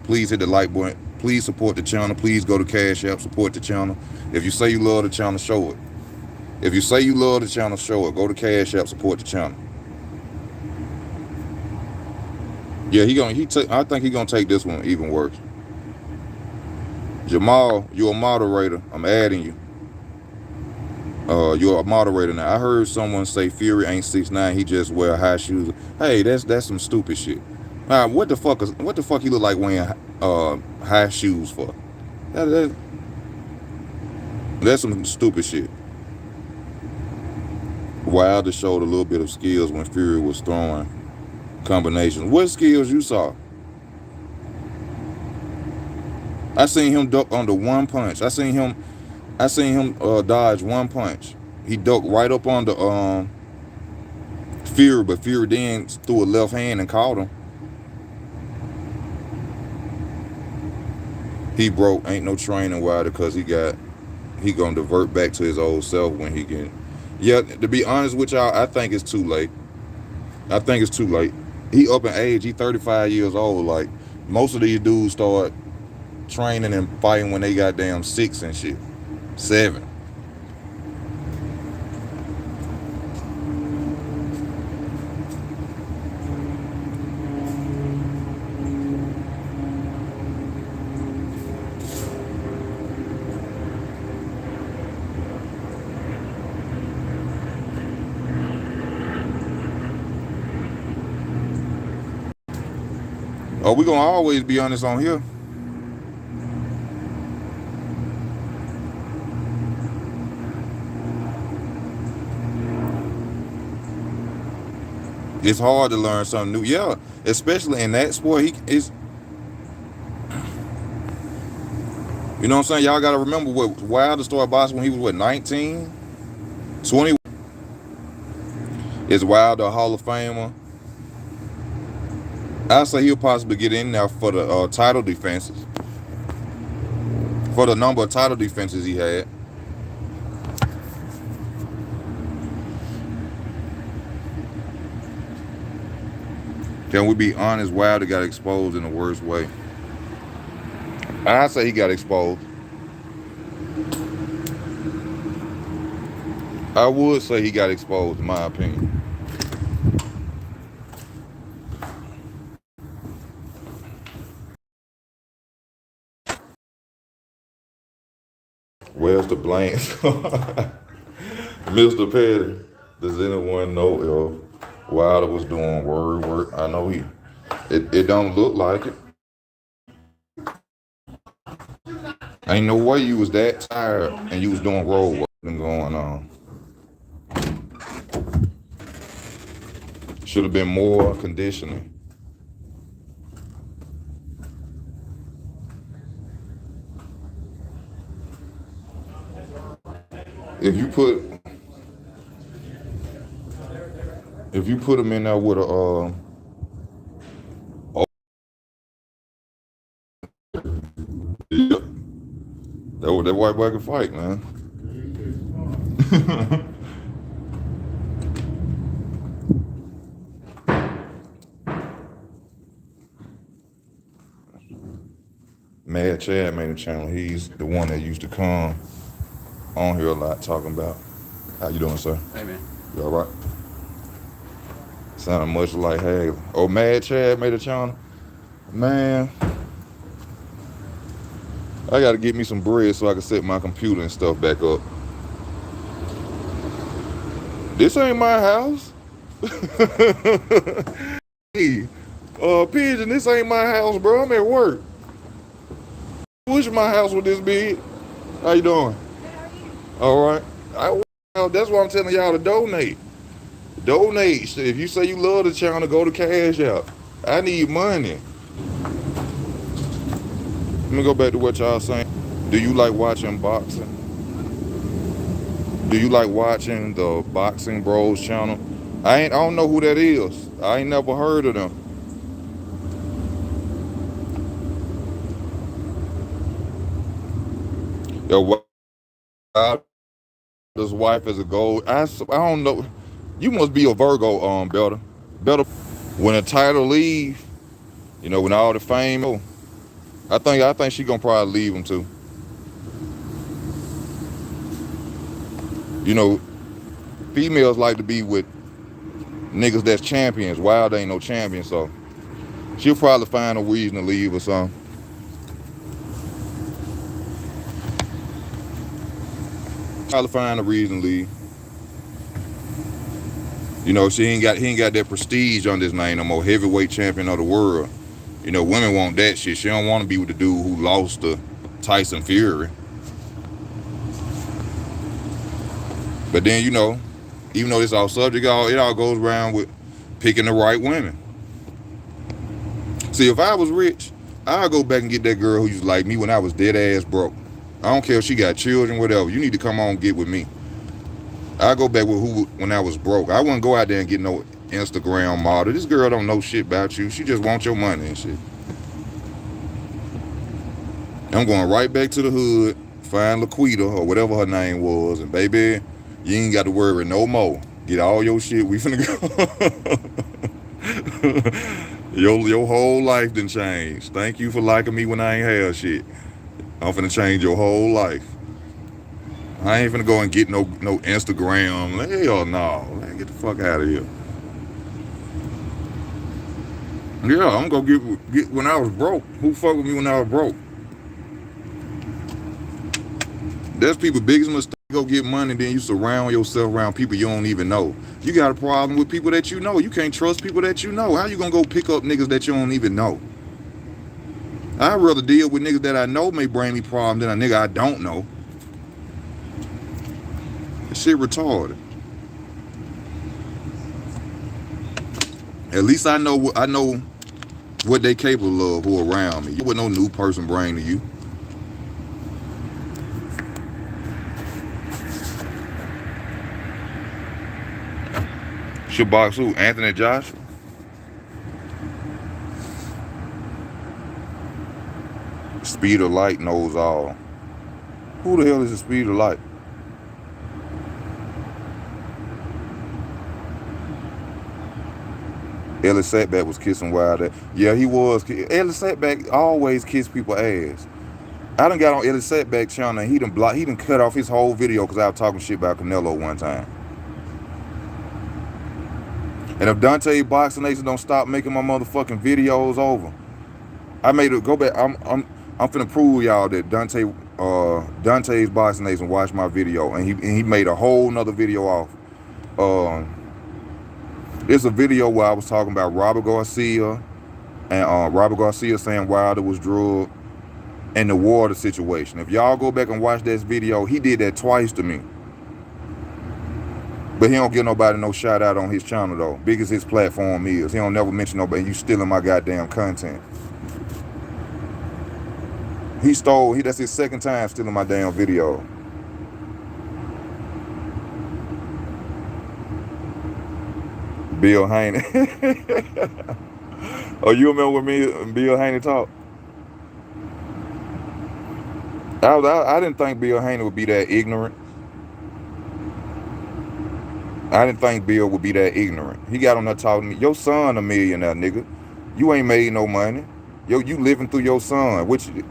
Please hit the like button. Please support the channel. Please go to Cash App, support the channel. If you say you love the channel, show it. If you say you love the channel, show it. Go to Cash App, support the channel. Yeah, I think he's gonna take this one even worse. Jamal, you're a moderator. I'm adding you. You're a moderator now. I heard someone say Fury ain't 6'9", he just wear high shoes. Hey, that's some stupid shit. What the fuck he look like wearing high shoes for? That's some stupid shit. Wilder showed a little bit of skills when Fury was throwing combinations. What skills you saw? I seen him duck under one punch. I seen him dodge one punch. He ducked right up under Fury, but Fury then threw a left hand and caught him. He broke. Ain't no training Wilder because he gonna divert back to his old self when he can. Yeah, to be honest with y'all, I think it's too late. I think it's too late. He up in age. He 35 years old. Like most of these dudes start training and fighting when they got damn 6 and shit. 7. Oh, we gonna always be honest on here. It's hard to learn something new. Yeah, especially in that sport. He is. You know what I'm saying? Y'all got to remember what Wilder started boxing when he was, what, 19? 20? Is Wilder a Hall of Famer? I say he'll possibly get in there for the title defenses. For the number of title defenses he had. Can we be honest? Wilder got exposed in the worst way. I say he got exposed. I would say he got exposed, in my opinion. Where's the blank? Mr. Petty, does anyone know if Wilder was doing word work? I know it don't look like it. Ain't no way you was that tired and you was doing road work and going on. Should have been more conditioning. If you put him in there with a yeah, that white boy can fight, man. Mad Chad made a channel. He's the one that used to come on here a lot talking about. How you doing, sir? Hey, man. You all right? Sounded much like Haley. Oh, Mad Chad made a channel? Man, I got to get me some bread so I can set my computer and stuff back up. This ain't my house. Hey, Pigeon, this ain't my house, bro. I'm at work. Wish my house was this big. How you doing? All right. That's why I'm telling y'all to donate. Donate. If you say you love the channel, go to Cash App. I need money. Let me go back to what y'all saying. Do you like watching boxing? Do you like watching the Boxing Bros channel? I don't know who that is. I ain't never heard of them. Yo, his wife is a gold. I don't know. You must be a Virgo, better. When a title leave, when all the fame, I think she gonna probably leave him too. Females like to be with niggas that's champions. Wild ain't no champion, so she'll probably find a reason to leave or something. Probably find a reason to leave. He ain't got that prestige on this name no more. Heavyweight champion of the world. Women want that shit. She don't want to be with the dude who lost to Tyson Fury. But then, even though it's all subject, it all goes around with picking the right women. See, if I was rich, I'd go back and get that girl who used to like me when I was dead ass broke. I don't care if she got children, whatever. You need to come on and get with me. I go back with when I was broke. I wouldn't go out there and get no Instagram model. This girl don't know shit about you. She just wants your money and shit. I'm going right back to the hood, find Laquita or whatever her name was, and baby, you ain't got to worry no more. Get all your shit. We finna go. your whole life done changed. Thank you for liking me when I ain't have shit. I'm finna change your whole life. I ain't finna go and get no Instagram. Hell no. Man, get the fuck out of here. Yeah, I'm gonna get when I was broke. Who fucked with me when I was broke? That's people's biggest mistake. Go get money, then you surround yourself around people you don't even know. You got a problem with people that you know. You can't trust people that you know. How you gonna go pick up niggas that you don't even know? I'd rather deal with niggas that I know may bring me problems than a nigga I don't know. That shit retarded. At least I know what they capable of who around me. What no new person bring to you. Should box who? Anthony Joshua? Speed of light knows all. Who the hell is the speed of light? Ellis Setback was kissing Wilder. Yeah, he was. Ellis Setback always kiss people ass. I done got on Ellis Setback channel and he done cut off his whole video because I was talking shit about Canelo one time. And if Deontay Boxing Nation don't stop making my motherfucking videos over, I made it go back. I'm finna prove y'all that Deontay Dante's Boxing Nation watched my video, and he made a whole nother video off. It's a video where I was talking about Robert Garcia, and Robert Garcia saying Wilder was drugged, and the water situation. If y'all go back and watch this video, he did that twice to me. But he don't give nobody no shout out on his channel though. Big as his platform is, he don't never mention nobody. You stealing my goddamn content. That's his second time stealing my damn video. Bill Haney. Oh, you remember when me and Bill Haney talked? I didn't think Bill Haney would be that ignorant. I didn't think Bill would be that ignorant. He got on there talking to me. Your son a millionaire, nigga. You ain't made no money. You living through your son, which, you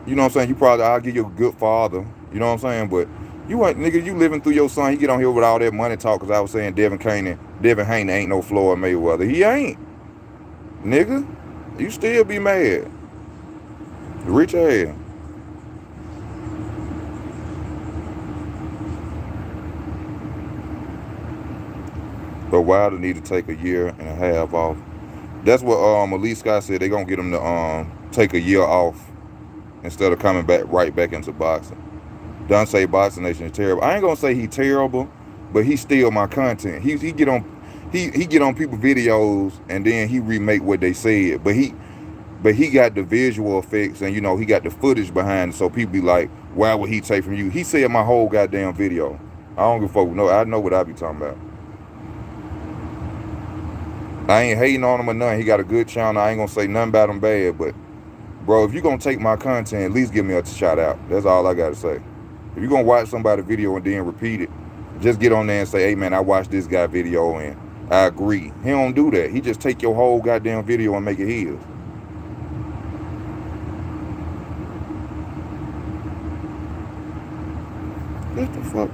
know what I'm saying? I'll give you a good father. You know what I'm saying? But you ain't, nigga, you living through your son. He get on here with all that money talk because I was saying Devin Haney ain't no Floyd Mayweather. He ain't. Nigga, you still be mad. Rich ass. But Wilder need to take a year and a half off. That's what Malik said. They gonna get him to take a year off instead of coming back right back into boxing. Deontay Boxing Nation is terrible. I ain't gonna say he terrible, but he steal my content. He get on people videos and then he remake what they said. But he got the visual effects and he got the footage behind it. So people be like, why would he take from you? He said my whole goddamn video. I don't give a fuck. No, I know what I be talking about. I ain't hating on him or nothing. He got a good channel. I ain't gonna say nothing about him bad, but bro, if you gonna take my content, at least give me a shout out. That's all I gotta say. If you gonna watch somebody's video and then repeat it, just get on there and say, hey man, I watched this guy video and I agree. He don't do that. He just take your whole goddamn video and make it his. What the fuck?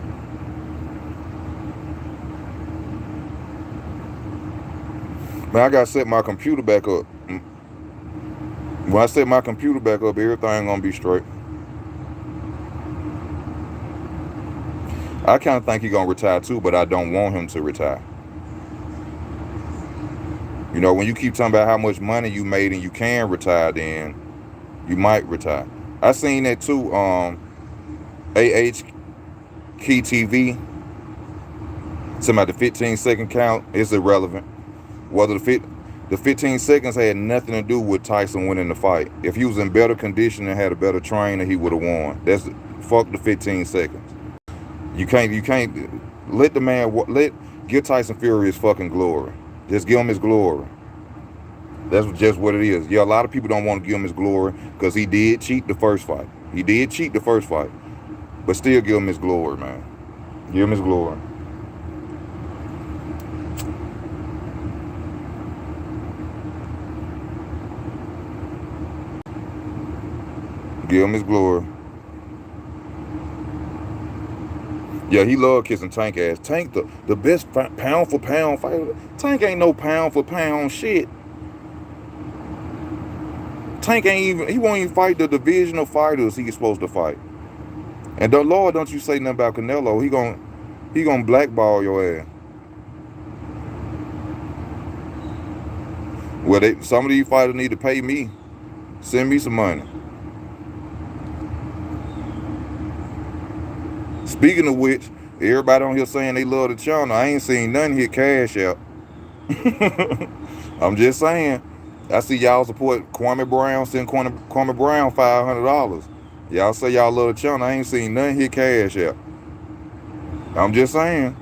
Man, I gotta set my computer back up. When I set my computer back up, everything gonna be straight. I kind of think he's gonna retire too, but I don't want him to retire. When you keep talking about how much money you made and you can retire, then you might retire. I seen that too. AH Key TV. Talking about the 15-second count is irrelevant. Whether the 15 seconds had nothing to do with Tyson winning the fight. If he was in better condition and had a better trainer, he would have won. Fuck the 15 seconds. You can't let the man give Tyson Fury his fucking glory. Just give him his glory. That's just what it is. Yeah, a lot of people don't want to give him his glory because he did cheat the first fight. But still give him his glory, man. Give him his glory. Give him his glory. Yeah, he loved kissing Tank ass. Tank, the best pound for pound fighter. Tank ain't no pound for pound shit. Tank he won't even fight the divisional fighters he's supposed to fight. And the Lord, don't you say nothing about Canelo. He gonna blackball your ass. Well, some of these fighters need to pay me. Send me some money. Speaking of which, everybody on here saying they love the channel. I ain't seen nothing hit cash out. I'm just saying. I see y'all support Kwame Brown. Send Kwame Brown $500. Y'all say y'all love the channel. I ain't seen nothing hit cash out. I'm just saying.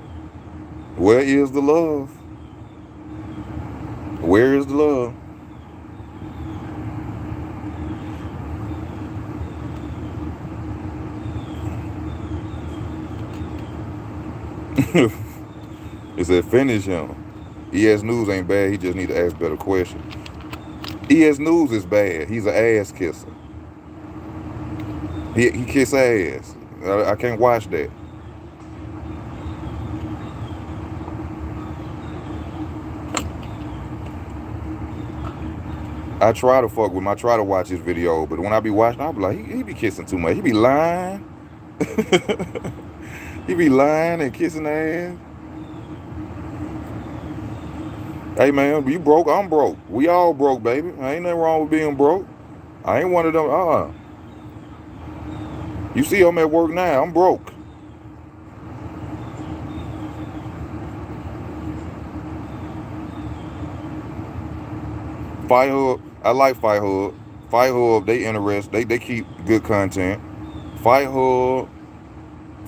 Where is the love? Where is the love? It said finish him. ES News ain't bad. He just need to ask better questions. ES News is bad. He's an ass kisser. He kiss ass. I can't watch that. I try to fuck with him. I try to watch his video, but when I be watching, I be like, he be kissing too much. He be lying. He be lying and kissing ass. Hey man, you broke, I'm broke. We all broke, baby. Ain't nothing wrong with being broke. I ain't one of them. You see I'm at work now. I'm broke. Fight Hub. I like Fight Hub. Fight Hub. They interest. They keep good content. Fight Hub.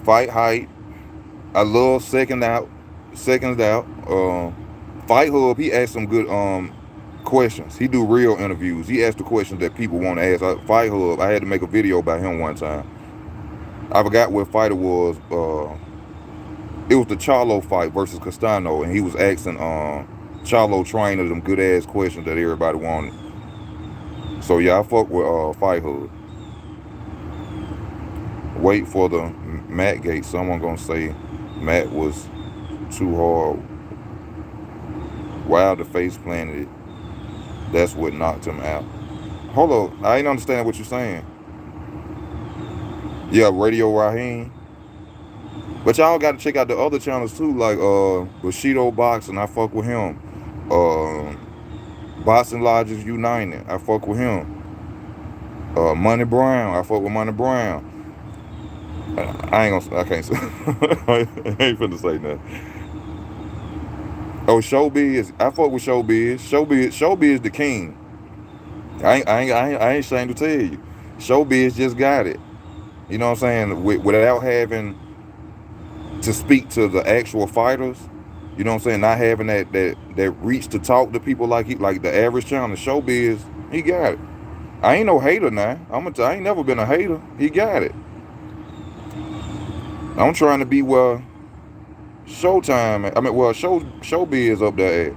Fight Hype. I love Second Out. Seconds Out. Fight Hub. He asked some good questions. He do real interviews. He asked the questions that people want to ask. Fight Hub. I had to make a video about him one time. I forgot what fight it was. It was the Charlo fight versus Castano, and he was asking Charlo trainer them good ass questions that everybody wanted. So yeah, I fuck with Fight Hub. Wait for the Matt gate. Someone gonna say Matt was too hard. Wilder face planted it. That's what knocked him out. Hold on, I ain't understand what you're saying. Yeah, Radio Raheem. But y'all got to check out the other channels too, like Bushido Boxing. I fuck with him. Boxing Lodges United. I fuck with him. Money Brown. I fuck with Money Brown. I ain't gonna. I can't say. I ain't finna say nothing. Oh, Showbiz. I fuck with Showbiz. Showbiz the king. I ain't ashamed to tell you. Showbiz just got it. You know what I'm saying? Without having to speak to the actual fighters. You know what I'm saying? Not having that reach to talk to people like the average channel. Showbiz, he got it. I ain't no hater now. I ain't never been a hater. He got it. I'm trying to be where Showtime. Showbiz up there at.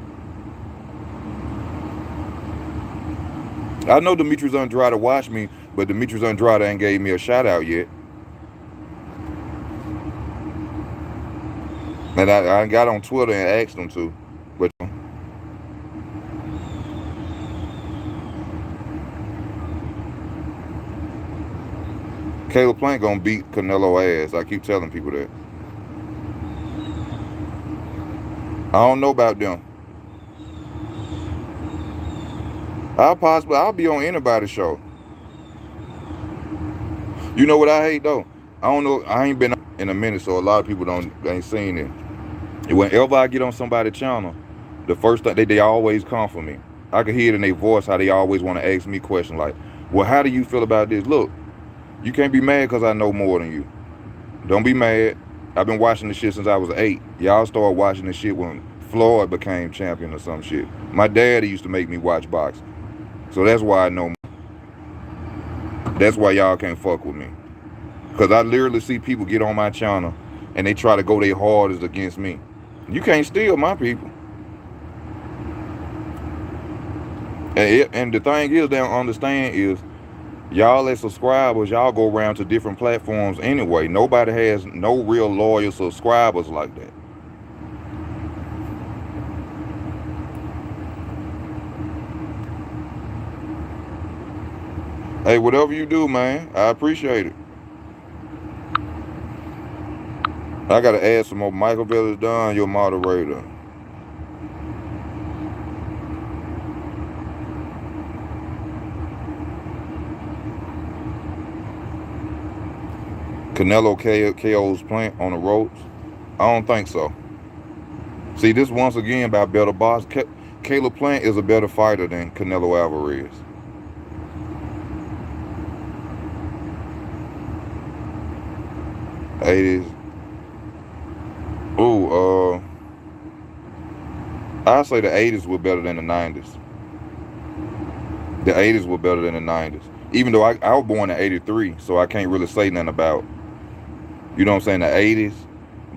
I know Demetrius Andrade watched me, but Demetrius Andrade ain't gave me a shout out yet. And I got on Twitter and asked him to, but Caleb Plant gonna beat Canelo ass. I keep telling people that. I don't know about them. I'll be on anybody's show. You know what I hate though? I don't know. I ain't been in a minute, so a lot of people ain't seen it. Whenever I get on somebody's channel, the first thing they always come for me. I can hear it in their voice how they always want to ask me questions like, "Well, how do you feel about this?" Look, you can't be mad because I know more than you. Don't be mad. I've been watching this shit since I was 8. Y'all started watching this shit when Floyd became champion or some shit. My daddy used to make me watch boxing. So that's why I know more. That's why y'all can't fuck with me. Because I literally see people get on my channel and they try to go their hardest against me. You can't steal my people. And the thing is, they don't understand is, y'all as subscribers, y'all go around to different platforms anyway. Nobody has no real loyal subscribers like that. Hey, whatever you do, man, I appreciate it. I gotta add some more. Michael Village Dunn, your moderator. Canelo KO's Plant on the ropes? I don't think so. See, this once again about better box. Caleb Plant is a better fighter than Canelo Alvarez. '80s. Ooh, I say the '80s were better than the '90s. The '80s were better than the '90s. Even though I was born in '83, so I can't really say nothing about, you know what I'm saying, the '80s.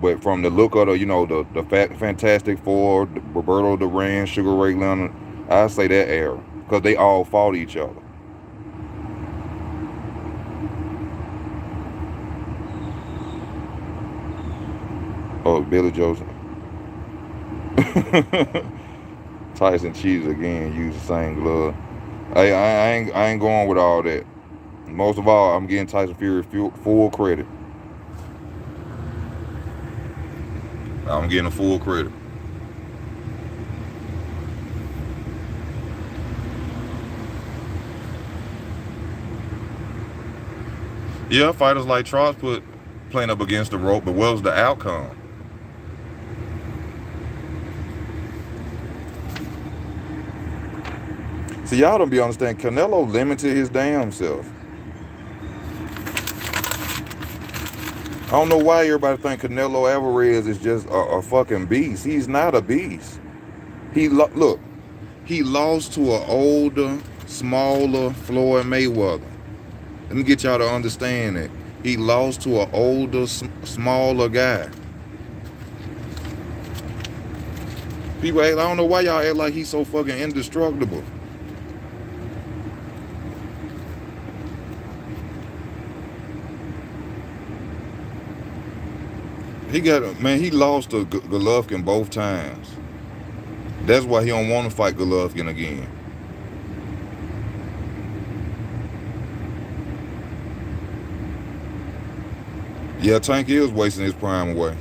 But from the look of the Fantastic Four, Roberto Duran, Sugar Ray Leonard, I say that era because they all fought each other. Oh, Billy Joseph. Tyson cheated again, used the same glove. I ain't going with all that. Most of all, I'm getting Tyson Fury full credit. I'm getting a full credit. Yeah, fighters like Charles put playing up against the rope, but what was the outcome? See, y'all don't be understanding. Canelo limited his damn self. I don't know why everybody think Canelo Alvarez is just a fucking beast. He's not a beast. Look, he lost to an older, smaller Floyd Mayweather. Let me get y'all to understand that. He lost to an older, smaller guy. People act, I don't know why y'all act like he's so fucking indestructible. He lost to Golovkin both times. That's why he don't want to fight Golovkin again. Yeah, Tank is wasting his prime away.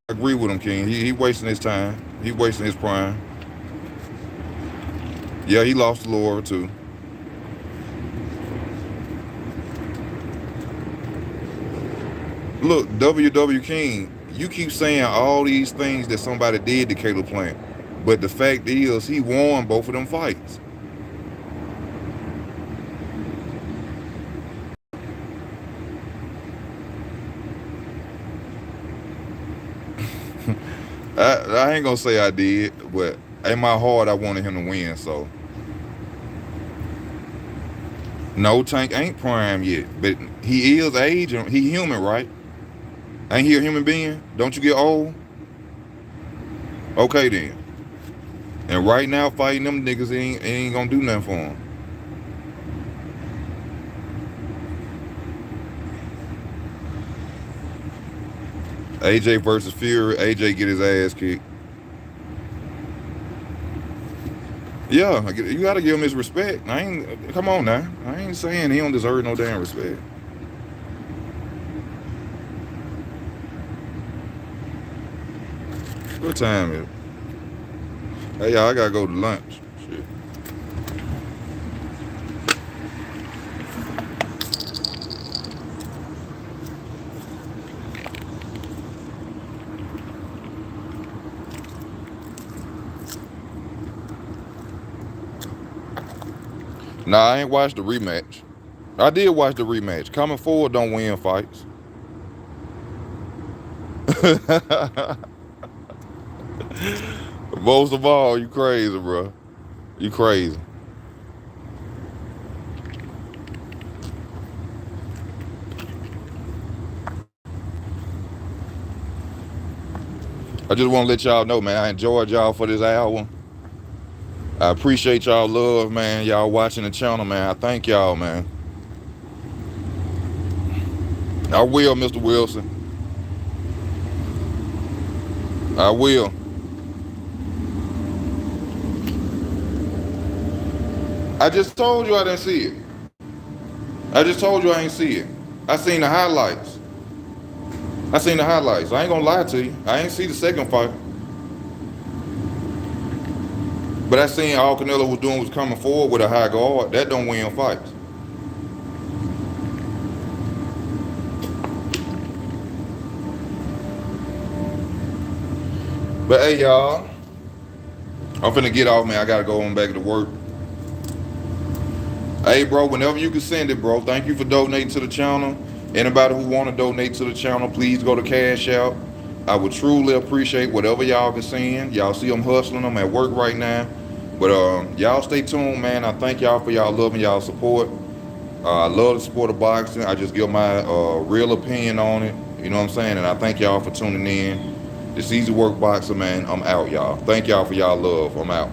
I agree with him, King. He wasting his time. He wasting his prime. Yeah, he lost to Laura too. Look, W King, you keep saying all these things that somebody did to Caleb Plant, but the fact is he won both of them fights. I ain't gonna say I did, but in my heart I wanted him to win. So no, Tank ain't prime yet, but he is aging. He human, right? Ain't he a human being? Don't you get old? Okay then. And right now fighting them niggas ain't gonna do nothing for him. AJ versus Fury, AJ get his ass kicked. Yeah, you gotta give him his respect. Come on now. I ain't saying he don't deserve no damn respect. What time is it? Hey, y'all, I gotta go to lunch. Shit. Nah, I ain't watched the rematch. I did watch the rematch. Coming forward don't win fights. Most of all, you crazy, bro. You crazy. I just want to let y'all know, man, I enjoyed y'all for this hour. I appreciate y'all love, man. Y'all watching the channel, man. I thank y'all, man. I will, Mr. Wilson. I will. I just told you I didn't see it. I just told you I ain't see it. I seen the highlights. I ain't gonna lie to you. I ain't see the second fight. But I seen all Canelo was doing was coming forward with a high guard. That don't win fights. But hey, y'all, I'm finna get off, man. I gotta go on back to work. Hey, bro, whenever you can send it, bro. Thank you for donating to the channel. Anybody who want to donate to the channel, please go to Cash App. I would truly appreciate whatever y'all can send. Y'all see I'm hustling. I'm at work right now. But y'all stay tuned, man. I thank y'all for y'all love and y'all support. I love the sport of boxing. I just give my real opinion on it. You know what I'm saying? And I thank y'all for tuning in. This Easy Work Boxer, man. I'm out, y'all. Thank y'all for y'all love. I'm out.